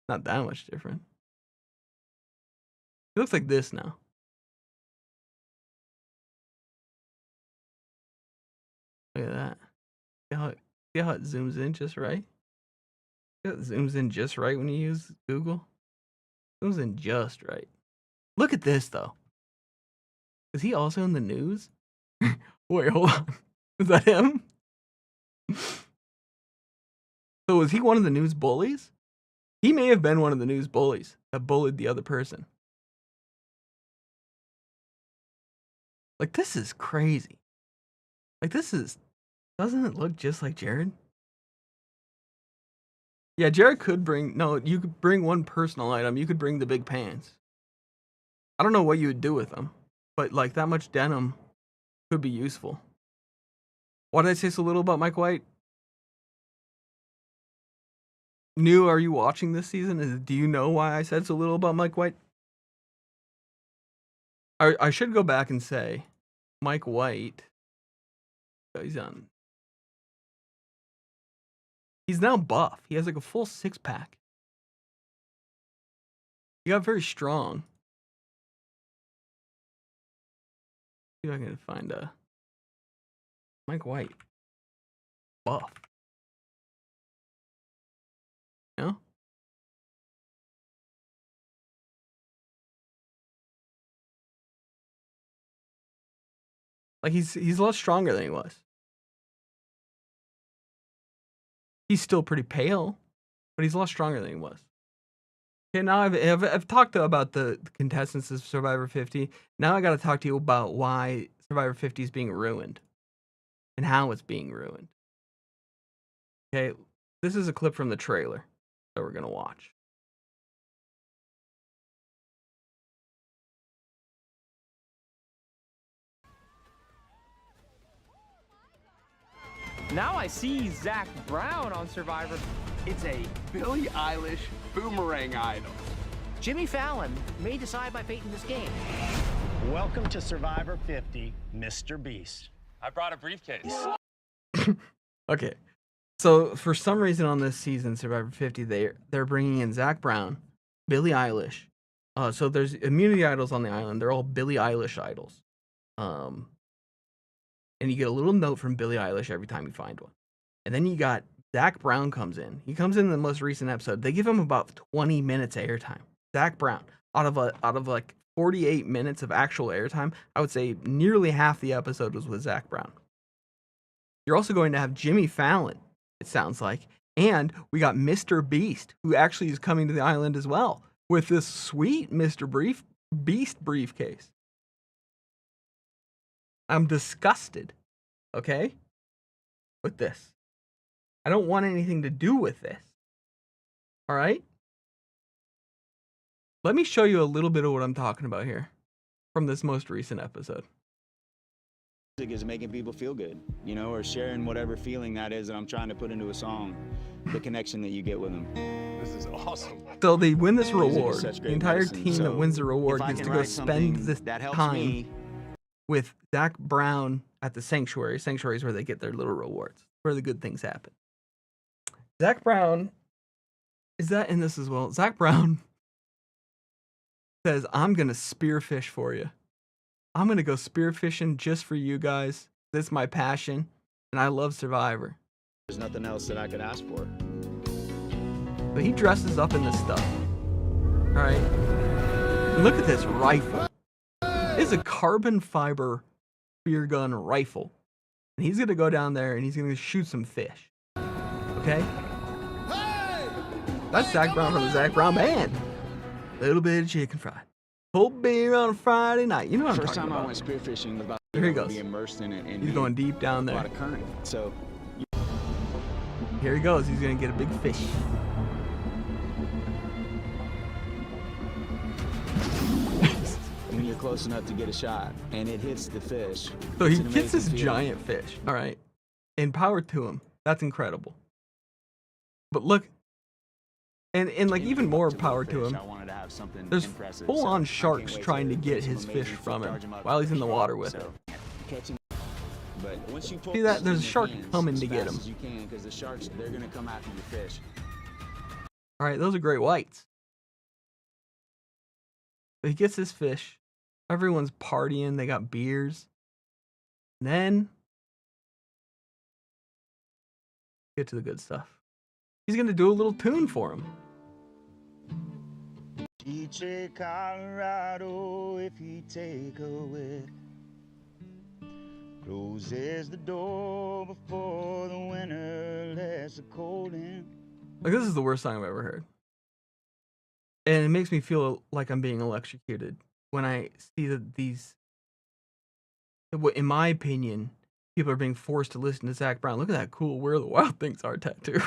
S7: Not that much different. He looks like this now. Look at that. See how it zooms in just right? See how it zooms in just right when you use Google? Zooms in just right. Look at this, though. Is he also in the news? Wait, hold on. Is that him? So is he one of the news bullies? He may have been one of the news bullies that bullied the other person. Like, this is crazy. Like, doesn't it look just like Jared? Yeah, Jared could you could bring one personal item. You could bring the big pants. I don't know what you would do with them, but like that much denim could be useful. Why did I say so little about Mike White? Are you watching this season? Do you know why I said so little about Mike White? I should go back and say, Mike White, he's now buff. He has like a full 6-pack. He got very strong. See if I can find a Mike White buff. You know? Like he's a lot stronger than he was. He's still pretty pale, but he's a lot stronger than he was. Okay, now I've talked about the contestants of Survivor 50. Now I got to talk to you about why Survivor 50 is being ruined and how it's being ruined. Okay, this is a clip from the trailer that we're gonna watch.
S14: Now I see Zach Brown on Survivor. It's a Billie Eilish boomerang idol.
S15: Jimmy Fallon may decide by fate in this game.
S16: Welcome to Survivor 50, Mr. Beast.
S14: I brought a briefcase.
S7: Okay. So for some reason on this season, Survivor 50, they're bringing in Zach Brown, Billie Eilish. So there's immunity idols on the island. They're all Billie Eilish idols. And you get a little note from Billie Eilish every time you find one. And then you got Zach Brown comes in. He comes in the most recent episode. They give him about 20 minutes of airtime. Zach Brown, out of like 48 minutes of actual airtime, I would say nearly half the episode was with Zach Brown. You're also going to have Jimmy Fallon, it sounds like. And we got Mr. Beast, who actually is coming to the island as well, with this sweet Mr. Beast briefcase. I'm disgusted, okay, with this. I don't want anything to do with this. All right? Let me show you a little bit of what I'm talking about here from this most recent episode.
S16: Music is making people feel good, you know, or sharing whatever feeling that is that I'm trying to put into a song, the connection that you get with them. This is awesome.
S7: So they win this reward. The entire team that wins the reward gets to go spend this time with Zach Brown at the sanctuary. Sanctuary is where they get their little rewards, where the good things happen. Zach Brown, is that in this as well? Zach Brown says, I'm going to spearfish for you. I'm going to go spearfishing just for you guys. That's my passion, and I love Survivor.
S16: There's nothing else that I could ask for.
S7: But he dresses up in this stuff. All right. And look at this rifle. It's a carbon fiber spear gun rifle. And he's going to go down there and he's going to shoot some fish. Okay? That's Zach Brown from the Zach Brown Band. Little bit of chicken fried. Cold beer on a Friday night. You know what I'm talking about.
S16: First time I went spearfishing was about
S7: Here he goes.
S16: be immersed in it. And
S7: he's going deep down there.
S16: A lot of current. So
S7: here he goes. He's going to get a big fish.
S16: when you're close enough to get a shot and it hits the fish.
S7: So he gets this giant fish. All right. And power to him. That's incredible. But look. And like even more power to him. There's full-on sharks trying to get his fish from him while he's in the water with it. See that? There's a shark coming to get him. All right, those are great whites. But he gets his fish. Everyone's partying. They got beers. And then get to the good stuff. He's gonna do a little tune for him.
S17: DJ Colorado, if he take a whip, closes the door before the winter lets the cold in.
S7: Like, this is the worst song I've ever heard. And it makes me feel like I'm being electrocuted when I see that these, in my opinion, people are being forced to listen to Zach Brown. Look at that cool Where the Wild Things Are tattoo.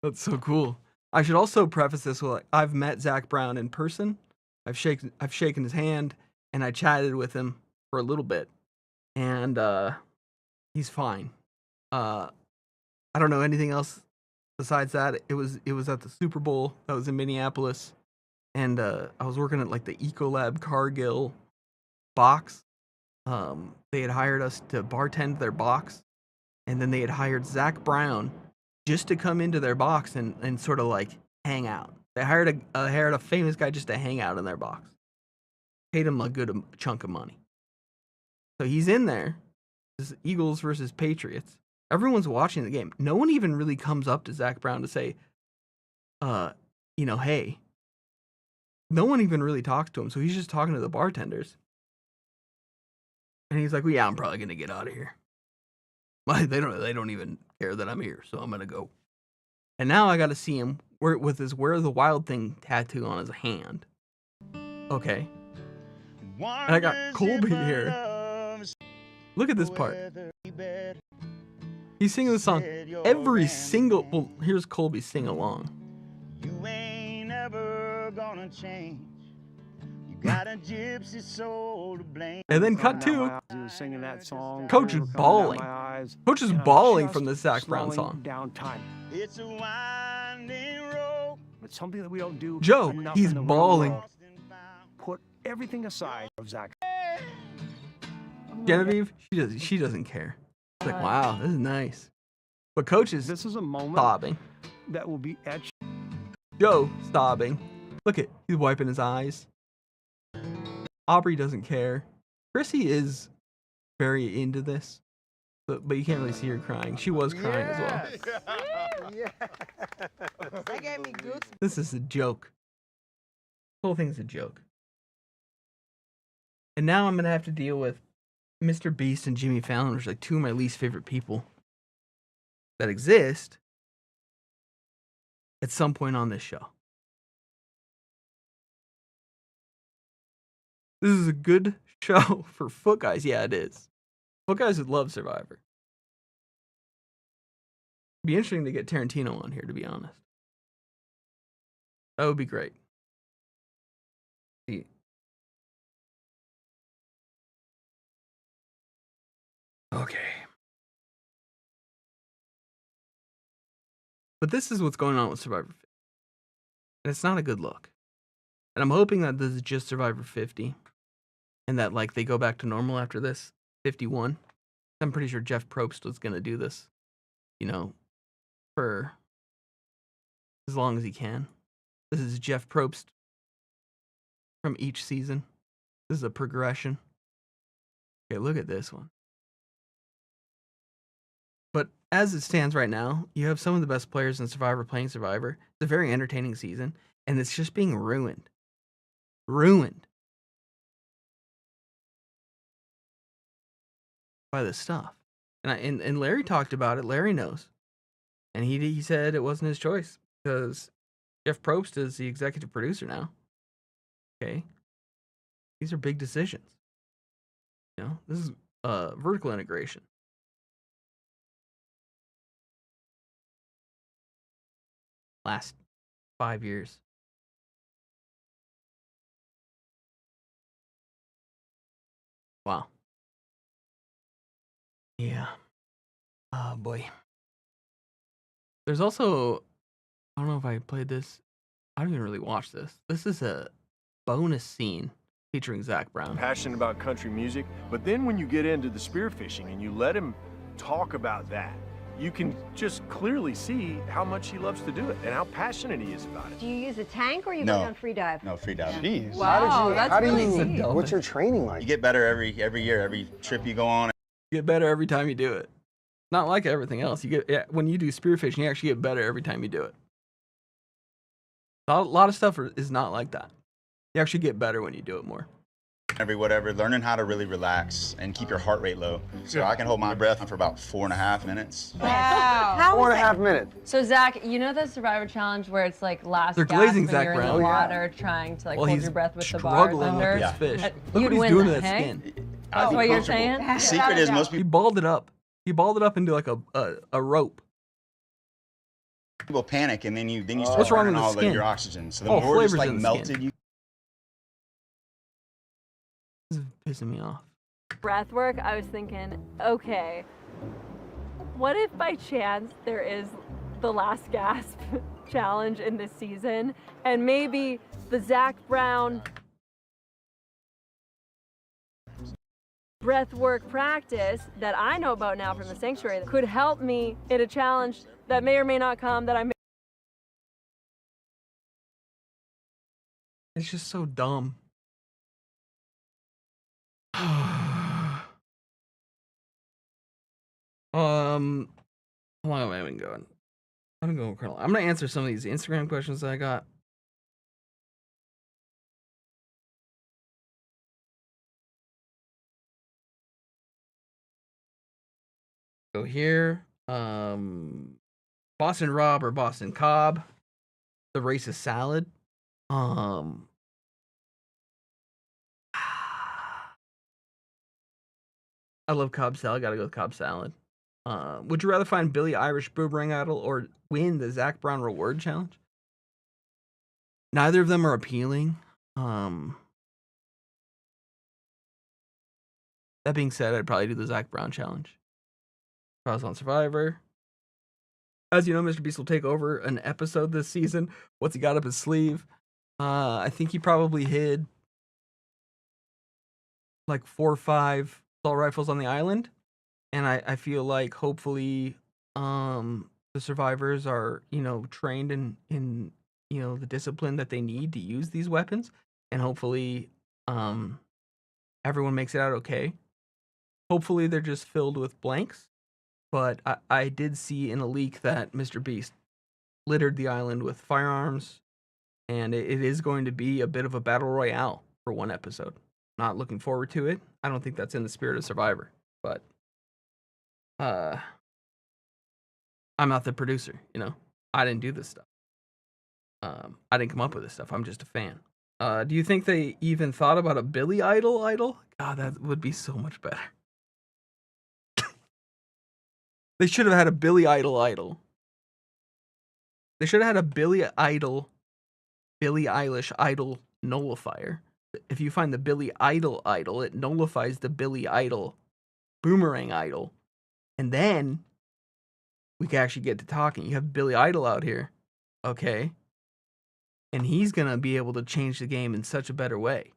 S7: That's so cool. I should also preface this with, like, I've met Zach Brown in person. I've shaken his hand, and I chatted with him for a little bit. And he's fine. I don't know anything else besides that. It was at the Super Bowl. That was in Minneapolis. And I was working at like the Ecolab Cargill box. They had hired us to bartend their box. And then they had hired Zach Brown just to come into their box and sort of like hang out. They hired a famous guy just to hang out in their box. Paid him a good chunk of money. So he's in there. This is Eagles versus Patriots. Everyone's watching the game. No one even really comes up to Zach Brown to say, hey. No one even really talks to him. So he's just talking to the bartenders. And he's like, well, yeah, I'm probably going to get out of here. They don't even care that I'm here, so I'm gonna go. And now I gotta see him with his Where the Wild Thing tattoo on his hand. Okay. And I got Colby here. Look at this part. He's singing the song. Well, here's Colby sing along.
S17: You ain't ever gonna change. Got a gypsy soul to blame.
S7: And then cut to
S8: singing that song.
S7: Coach is bawling. Coach is bawling from the Zach Brown song.
S8: Down time.
S17: It's a winding road.
S8: But something that we don't do.
S7: Joe, he's bawling.
S8: Put everything aside of Zach.
S7: Genevieve, she doesn't care. She's like, wow, this is nice. But Coach is sobbing.
S18: That will be etched.
S7: Joe sobbing. Look at, he's wiping his eyes. Aubrey doesn't care. Chrissy is very into this, but you can't really see her crying. She was crying as well.
S19: That gave me goosebumps.
S7: This is a joke. The whole thing's a joke. And now I'm gonna have to deal with Mr. Beast and Jimmy Fallon, which are like two of my least favorite people that exist at some point on this show. This is a good show for foot guys. Yeah, it is. Foot guys would love Survivor. It'd be interesting to get Tarantino on here, to be honest. That would be great. See. Okay. But this is what's going on with Survivor 50. And it's not a good look. And I'm hoping that this is just Survivor 50. And that, like, they go back to normal after this. 51. I'm pretty sure Jeff Probst was going to do this, you know, for as long as he can. This is Jeff Probst from each season. This is a progression. Okay, look at this one. But as it stands right now, you have some of the best players in Survivor playing Survivor. It's a very entertaining season, and it's just being ruined. Ruined by this stuff. And Larry talked about it. Larry knows. And he said it wasn't his choice because Jeff Probst is the executive producer now. Okay. These are big decisions. You know, this is vertical integration. Last 5 years. Wow. Yeah. Oh boy. There's also, I don't know if I played this. I don't even really watch this. This is a bonus scene featuring Zach Brown.
S20: Passionate about country music, but then when you get into the spearfishing and you let him talk about that, you can just clearly see how much he loves to do it and how passionate he is about it.
S21: Do you use a tank or you
S16: No.
S21: go down free dive?
S16: No, free dive.
S21: Jeez. Wow, that's really neat.
S16: What's your training like? You get better every year, every trip you go on.
S7: You get better every time you do it. Not like everything else. You get when you do spearfishing, you actually get better every time you do it. A lot of stuff is not like that. You actually get better when you do it more.
S16: Every whatever, learning how to really relax and keep your heart rate low. So I can hold my breath for about 4.5 minutes.
S21: Wow.
S16: How is
S21: 4.5
S16: minutes.
S21: So Zach, you know the Survivor Challenge where it's like last
S7: They're
S21: gasp
S7: glazing
S21: when
S7: Zach
S21: you're
S7: Brown.
S21: in the water trying to like
S7: Well,
S21: hold
S7: he's
S21: your breath with the bars
S7: struggling
S21: under?
S7: with his fish.
S21: You'd
S7: Look what he's
S21: win
S7: doing to
S21: that,
S7: that
S21: hey?
S7: skin.
S21: That's what you're saying?
S16: The secret is most
S7: He balled it up. He balled it up into like a rope.
S16: people panic and then you start
S7: What's wrong
S16: burning
S7: with the
S16: all
S7: skin?
S16: your oxygen. So the
S7: Oh,
S16: more just
S7: flavors
S16: like
S7: in the
S16: melted
S7: skin.
S16: you.
S7: This is pissing me off.
S22: Breath work, I was thinking, okay, what if by chance there is the last gasp challenge in this season and maybe the Zach Brown breath work practice that I know about now from the sanctuary could help me in a challenge that may or may not come that I may.
S7: It's just so dumb. How long have I been going? I'm gonna answer some of these Instagram questions that I got. So here, Boston Rob or Boston Cobb, the racist salad. I love Cobb salad. Gotta go with Cobb salad. Would you rather find Billy Irish Boomerang Idol or win the Zach Brown Reward Challenge? Neither of them are appealing. That being said, I'd probably do the Zach Brown Challenge. If I was on Survivor. As you know, Mr. Beast will take over an episode this season. What's he got up his sleeve? I think he probably hid like 4 or 5 assault rifles on the island, and I feel like hopefully the survivors are, you know, trained in you know, the discipline that they need to use these weapons, and hopefully everyone makes it out okay. Hopefully they're just filled with blanks, but I did see in a leak that Mr. Beast littered the island with firearms, and it is going to be a bit of a battle royale for one episode. Not looking forward to it. I don't think that's in the spirit of Survivor, but I'm not the producer, you know. I didn't do this stuff. I didn't come up with this stuff. I'm just a fan. Do you think they even thought about a Billy Idol? God, that would be so much better. They should have had a Billy Idol. They should have had a Billy Eilish idol nullifier. If you find the Billy Idol, it nullifies the Billy Idol boomerang idol. And then we can actually get to talking. You have Billy Idol out here. Okay. And he's going to be able to change the game in such a better way.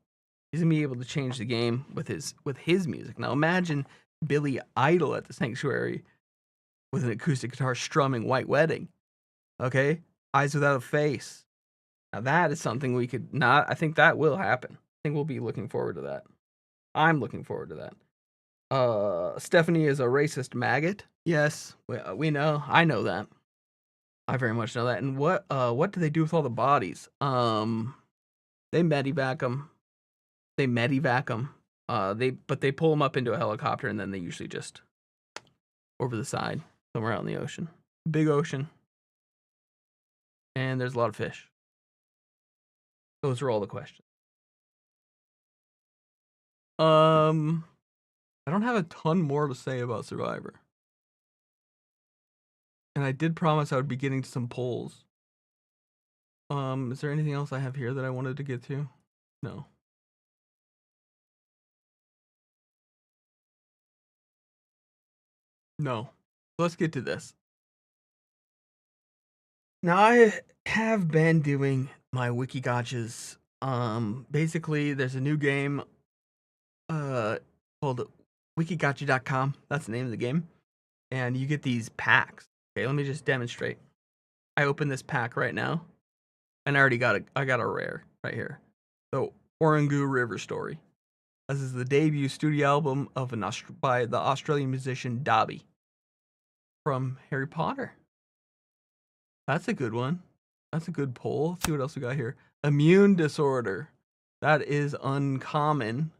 S7: He's going to be able to change the game with his music. Now imagine Billy Idol at the Sanctuary with an acoustic guitar strumming White Wedding. Okay? Eyes Without a Face. Now that is something we could not. I think that will happen. I think we'll be looking forward to that. I'm looking forward to that. Stephanie is a racist maggot. Yes, we know. I know that. I very much know that. And what do they do with all the bodies? They medivac them. They pull them up into a helicopter, and then they usually just over the side somewhere out in the ocean. Big ocean. And there's a lot of fish. Those are all the questions. I don't have a ton more to say about Survivor. And I did promise I would be getting to some polls. Is there anything else I have here that I wanted to get to? No. No. Let's get to this. Now, I have been doing my wiki gotchas. Basically, there's a new game called wikigotcha.com. That's the name of the game. And you get these packs. Okay, let me just demonstrate. I open this pack right now, and I got a rare right here. So, Orangu River Story. This is the debut studio album of by the Australian musician Dobby from Harry Potter. That's a good one. That's a good poll. Let's see what else we got here. Immune Disorder. That is uncommon,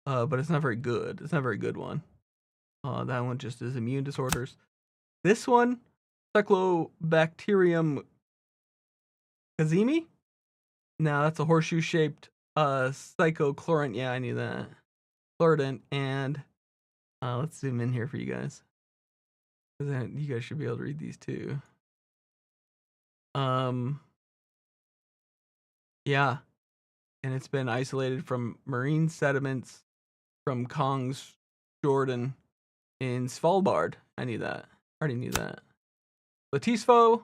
S7: but it's not very good. It's not a very good one. That one just is immune disorders. This one, Cyclobacterium kazemi. Now that's a horseshoe-shaped psychochlorant. Yeah, I knew that. Chloridant, and let's zoom in here for you guys, because you guys should be able to read these too. Yeah, and it's been isolated from marine sediments from Kong's Jordan in Svalbard. I knew that. I already knew that. Latisfo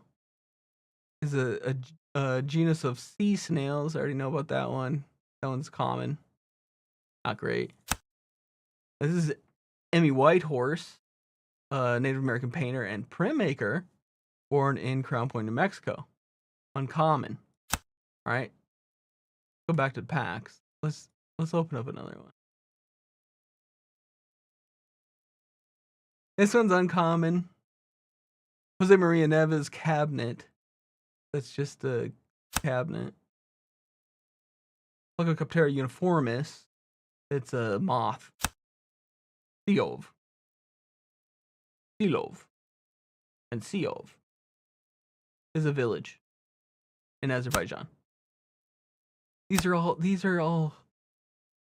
S7: is a genus of sea snails. I already know about that one. That one's common. Not great. This is Emmy Whitehorse, a Native American painter and printmaker, born in Crown Point, New Mexico. Uncommon. All right. Go back to the packs. Let's open up another one. This one's uncommon. Jose Maria Neves cabinet. That's just a cabinet. Leucoptera uniformis. It's a moth. Seov. And Seov is a village in Azerbaijan. These are all.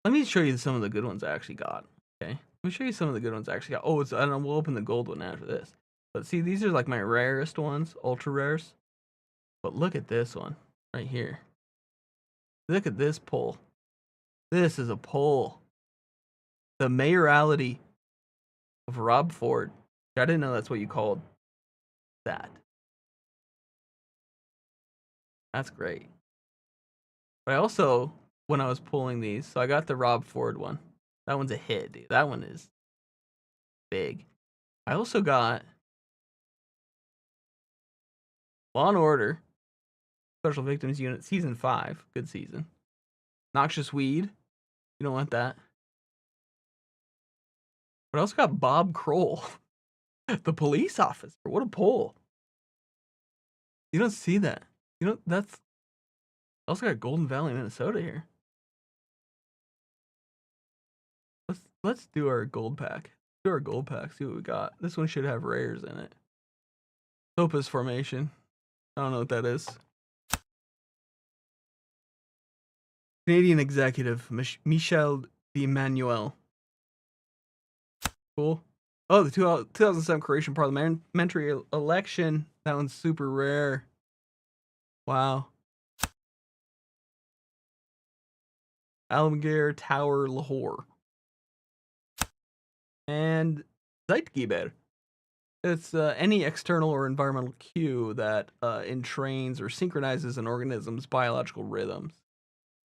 S7: Let me show you some of the good ones I actually got. Okay, let me show you some of the good ones I actually got. Oh, I don't know. We'll open the gold one after this. But see, these are like my rarest ones, ultra rares. But look at this one right here. Look at this poll. This is a poll. The mayoralty of Rob Ford. I didn't know that's what you called that. That's great. But I also, when I was pulling these, so I got the Rob Ford one. That one's a hit, dude. That one is big. I also got Law and Order, Special Victims Unit, Season 5. Good season. Noxious Weed. You don't want that. But I also got Bob Kroll, the police officer. What a pull. You don't see that. You know, that's... I also got Golden Valley, Minnesota here. Let's do our gold pack. Do our gold pack, see what we got. This one should have rares in it. Topaz Formation. I don't know what that is. Canadian Executive, Michel D'Emmanuel. Cool. Oh, the 2007 Croatian parliamentary election. That one's super rare. Wow. Alamgir Tower, Lahore. And Zeitgeber. It's any external or environmental cue that entrains or synchronizes an organism's biological rhythms.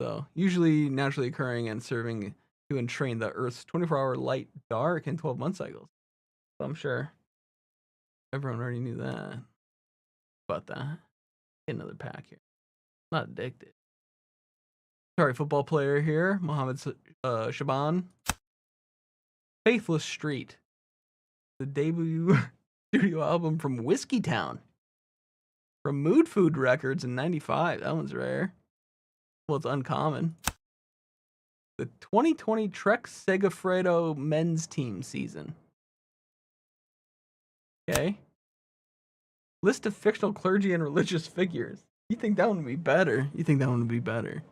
S7: So, usually naturally occurring and serving to entrain the Earth's 24-hour light, dark, and 12-month cycles. So I'm sure everyone already knew that. About that. Get another pack here. Not addicted. Sorry, football player here. Mohammed Shaban. Faithless Street. The debut studio album from Whiskey Town. From Mood Food Records in 95. That one's rare. Well, it's uncommon. The 2020 Trek Segafredo men's team season. Okay. List of fictional clergy and religious figures. You think that one would be better? You think that one would be better?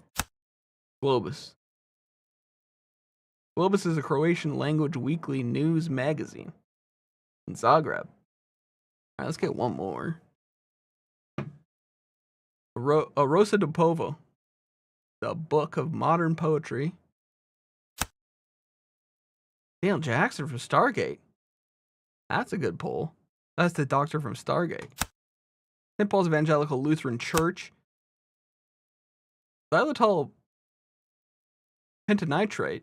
S7: Globus. Globus is a Croatian language weekly news magazine in Zagreb. All right, let's get one more. Rosa de Povo. The Book of Modern Poetry. Daniel Jackson from Stargate. That's a good pull. That's the Doctor from Stargate. St. Paul's Evangelical Lutheran Church. Xylitol pentanitrate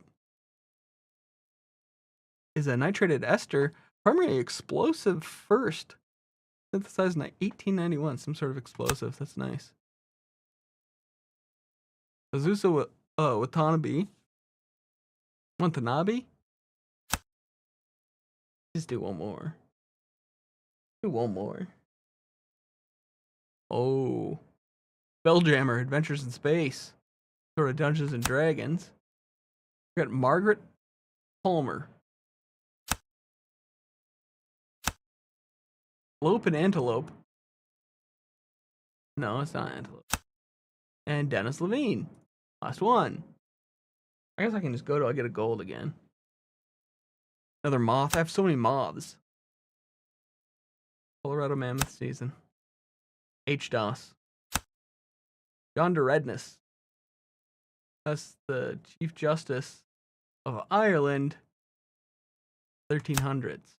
S7: is a nitrated ester, primarily explosive first. Synthesized in 1891. Some sort of explosive. That's nice. Azusa Watanabe. Watanabe? Just do one more. Do one more. Oh. Belljammer, Adventures in Space. Sort of Dungeons and Dragons. We got Margaret Palmer. Lope and Antelope. No, it's not Antelope. And Dennis Levine. Last one. I guess I can just go till I get a gold again. Another moth. I have so many moths. Colorado Mammoth season. H-DOS. John de Redness. That's the Chief Justice of Ireland. 1300s.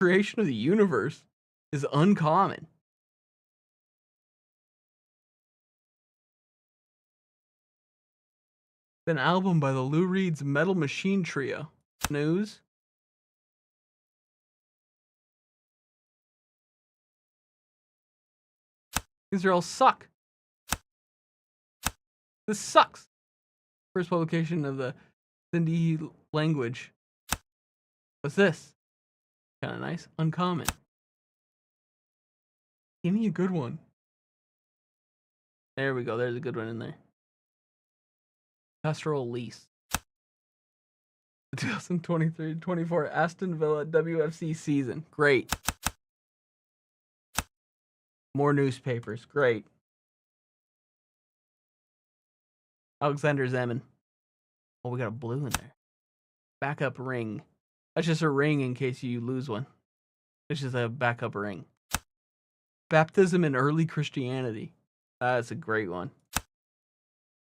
S7: Creation of the universe is uncommon. An album by the Lou Reed's Metal Machine Trio. Snooze. These are all suck. This sucks. First publication of the Sindhi language. What's this? Kind of nice. Uncommon. Give me a good one. There we go. There's a good one in there. Pastoral Lease. The 2023-24 Aston Villa WFC season. Great. More newspapers. Great. Alexander Zeman. Oh, we got a blue in there. Backup ring. That's just a ring in case you lose one. It's just a backup ring. Baptism in early Christianity. That's a great one.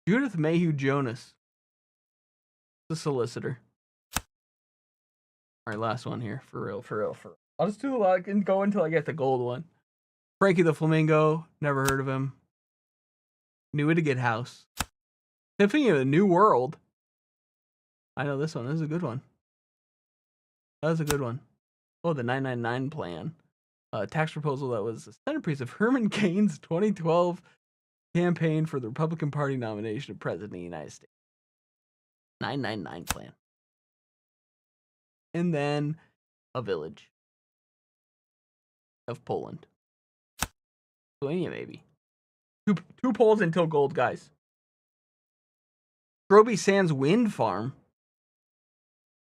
S7: Judith Mayhew Jonas. The solicitor. Alright, last one here. For real. I'll just do a lot and go until I get the gold one. Frankie the Flamingo. Never heard of him. New Idiot House. Tiffany of the New World. I know this one. This is a good one. That was a good one. Oh, the 999 plan. Tax proposal that was the centerpiece of Herman Cain's 2012 campaign for the Republican Party nomination of President of the United States. 999 plan. And then a village of Poland. Lithuania, maybe. Two polls until gold, guys. Scroby Sands Wind Farm.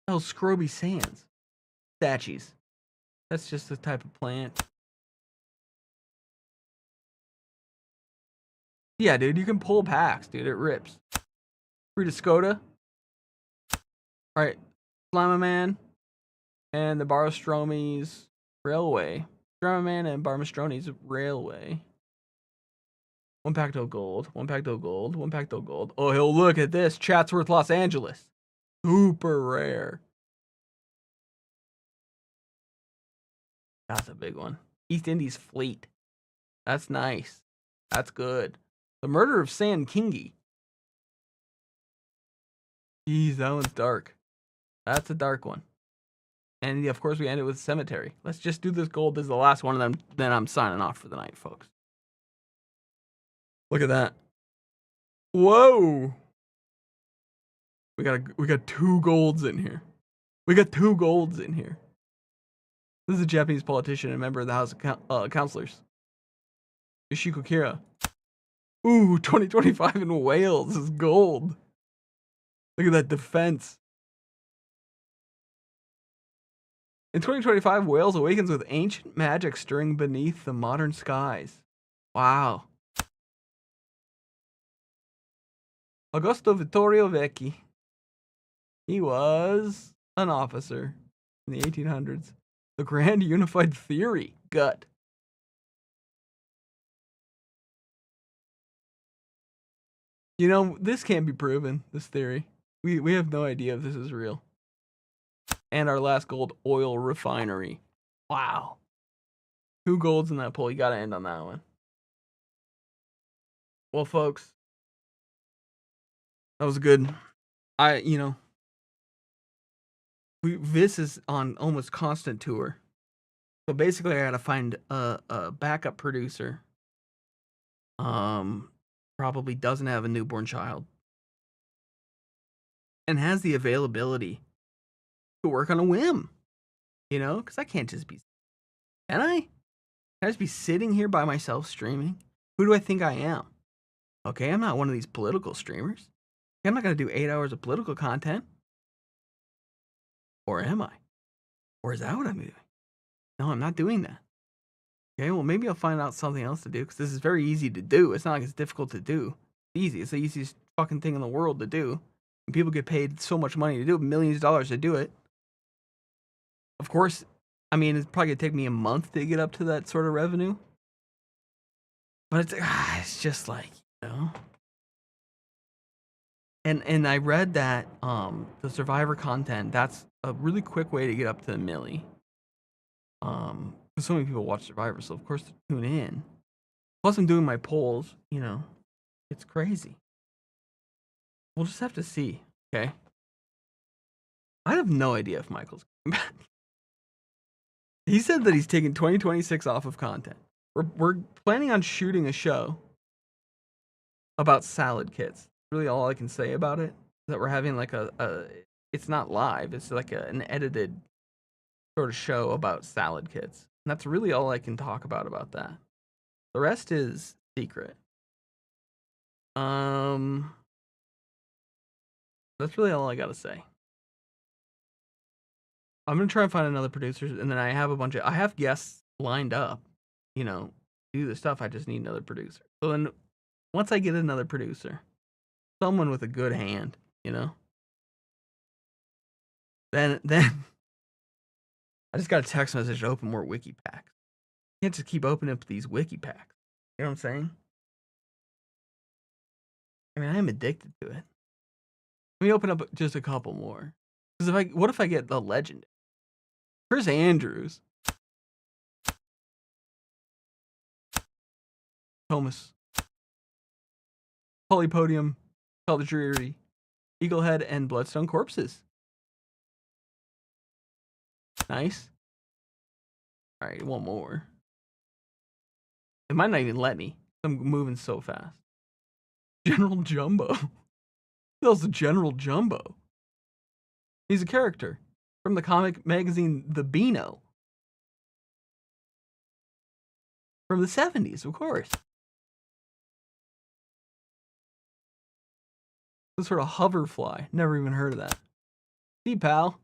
S7: Oh, Scroby Sands. Statues. That's just the type of plant. Yeah, dude, you can pull packs, dude. It rips. Free to Skoda. Alright. Slamaman. And the Barostromies Railway. Slamaman and Barmastromies Railway. 1 Pacto Gold. 1 Pacto Gold. 1 Pacto Gold. Oh, hell, look at this. Chatsworth, Los Angeles. Super rare. That's a big one. East Indies Fleet. That's nice. That's good. The Murder of San Kingi. Jeez, that one's dark. That's a dark one. And yeah, of course, we end it with Cemetery. Let's just do this gold. This is the last one of them. Then I'm signing off for the night, folks. Look at that. Whoa. We got 2 golds in here. We got 2 golds in here. This is a Japanese politician and member of the House of Councilors. Yoshiko Kira. Ooh, 2025 in Wales is gold. Look at that defense. In 2025, Wales awakens with ancient magic stirring beneath the modern skies. Wow. Augusto Vittorio Vecchi. He was an officer in the 1800s. The Grand Unified Theory. Gut. You know, this can't be proven, this theory. We have no idea if this is real. And our last gold, oil refinery. Wow. 2 golds in that poll. You got to end on that one. Well, folks, that was good. This is on almost constant tour. So basically, I got to find a backup producer. Probably doesn't have a newborn child. And has the availability to work on a whim. You know, because I can't just be... Can I? Can I just be sitting here by myself streaming? Who do I think I am? Okay, I'm not one of these political streamers. I'm not going to do 8 hours of political content. Or am I? Or is that what I'm doing? No, I'm not doing that. Okay, well, maybe I'll find out something else to do, because this is very easy to do. It's not like it's difficult to do. It's easy. It's the easiest fucking thing in the world to do. And people get paid so much money to do it, millions of dollars to do it. Of course, I mean, it's probably going to take me a month to get up to that sort of revenue. But it's just like, you know. And I read that the Survivor content, that's a really quick way to get up to the milli. Because so many people watch Survivor, so of course to tune in. Plus I'm doing my polls, you know. It's crazy. We'll just have to see, okay? I have no idea if Michael's coming back. He said that he's taking 2026 off of content. We're planning on shooting a show about salad kits. Really all I can say about it is that we're having like it's not live, it's like an edited sort of show about salad kits. And that's really all I can talk about that. The rest is secret. That's really all I gotta say. I'm gonna try and find another producer, and then I have guests lined up, you know, do the stuff. I just need another producer. So then once I get another producer, someone with a good hand, you know, then I just got a text message to open more wiki packs. You can't just keep opening up these wiki packs. You know what I'm saying? I mean, I am addicted to it. Let me open up just a couple more. Because what if I get the legend? Chris Andrews. Thomas. Polypodium. Call the Dreary. Eaglehead and Bloodstone Corpses. Nice. All right, one more. It might not even let me. I'm moving so fast. General Jumbo. That's the General Jumbo. He's a character from the comic magazine The Beano. From the 70s, of course. Some sort of hoverfly. Never even heard of that. See, pal.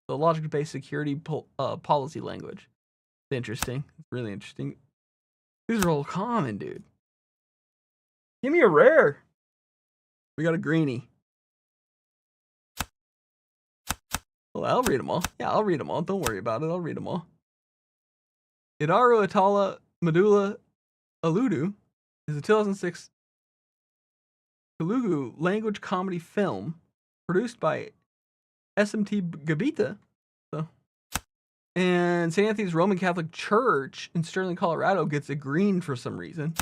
S7: The logic-based security policy language. It's interesting. It's really interesting. These are all common, dude. Give me a rare. We got a greenie. Well, I'll read them all. Yeah, I'll read them all. Don't worry about it. I'll read them all. Idaru Atala Medulla Aludu is a 2006 Telugu language comedy film produced by SMT Gabita. And St. Anthony's Roman Catholic Church in Sterling, Colorado gets a green for some reason.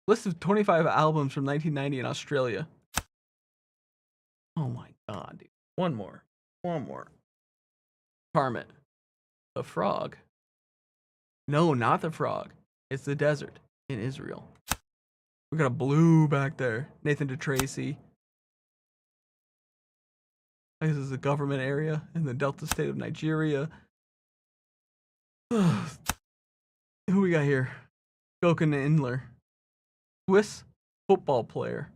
S7: List of 25 albums from 1990 in Australia. Oh my god, dude. One more. Carmet. The frog. No, not the frog. It's the desert in Israel. We got a blue back there. Nathan DeTracy. I guess this is a government area in the Delta state of Nigeria. Who we got here? Goken Indler. Swiss football player.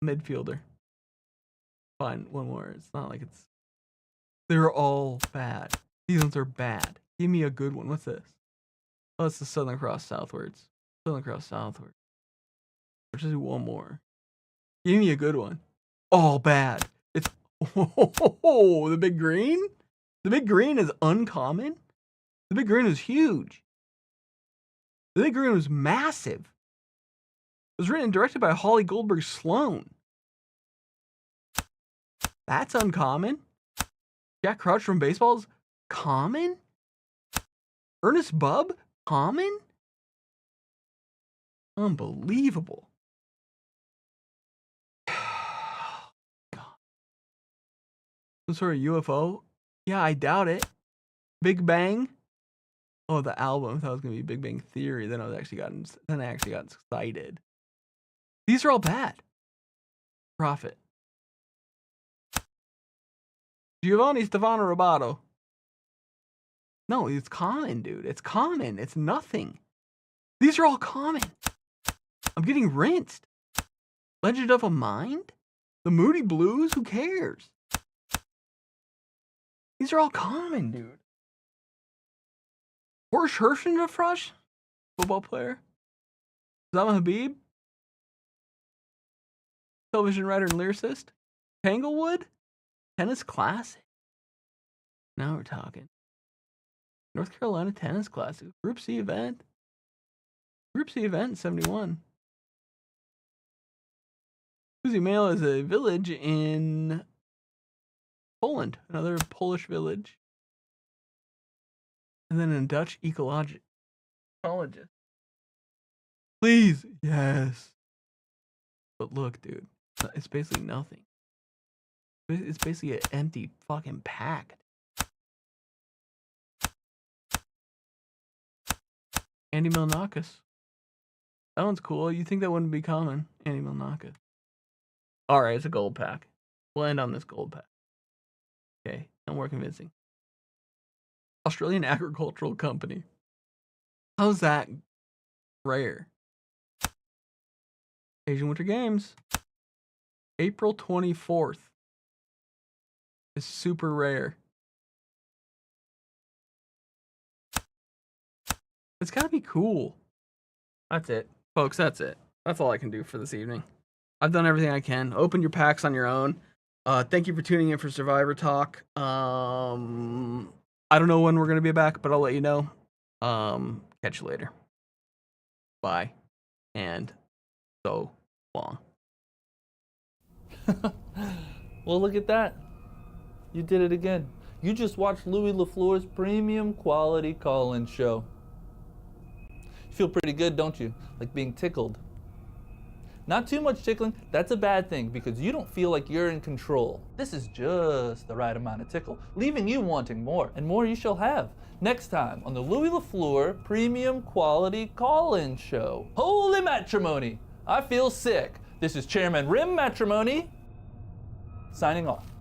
S7: Midfielder. Fine, one more. It's not like it's... They're all bad. These ones are bad. Give me a good one. What's this? Oh, it's the Southern Cross Southwards. Southern Cross Southwards. Let's just do one more. Give me a good one. All bad. It's... Oh, the big green? The big green is uncommon? The big green is huge. The big green was massive. It was written and directed by Holly Goldberg Sloan. That's uncommon. Jack Crouch from Baseball's common? Ernest Bubb? Common? Unbelievable. Some sort of UFO? Yeah, I doubt it. Big Bang? Oh, the album. I thought it was gonna be Big Bang Theory. Then I actually got excited. These are all bad. Prophet. Giovanni Stefano Robato. No, it's common, dude. It's common. It's nothing. These are all common. I'm getting rinsed. Legend of a Mind? The Moody Blues? Who cares? These are all common, dude. Horst Hirschenfrosch? Football player? Zama Habib? Television writer and lyricist? Tanglewood? Tennis Classic? Now we're talking. North Carolina Tennis Classic. Group C event. Group C event in 71. Kuzimel is a village in Poland. Another Polish village. And then a Dutch ecologist. Please. Yes. But look, dude. It's basically nothing. It's basically an empty fucking pack. Andy Milonakis. That one's cool. You think that wouldn't be common? Andy Milonakis. Alright, it's a gold pack. We'll end on this gold pack. Okay, no more convincing. Australian Agricultural Company. How's that rare? Asian Winter Games. April 24th. Is super rare. It's gotta be cool. That's it. Folks, that's it. That's all I can do for this evening. I've done everything I can. Open your packs on your own. Thank you for tuning in for Survivor Talk. I don't know when we're gonna be back, but I'll let you know. Catch you later. Bye. And so long.
S11: Well, look at that. You did it again. You just watched Louis LaFleur's premium quality call-in show. You feel pretty good, don't you? Like being tickled. Not too much tickling, that's a bad thing because you don't feel like you're in control. This is just the right amount of tickle, leaving you wanting more, and more you shall have. Next time on the Louis LaFleur Premium Quality Call-In Show. Holy matrimony! I feel sick. This is Chairman Rim Matrimony, signing off.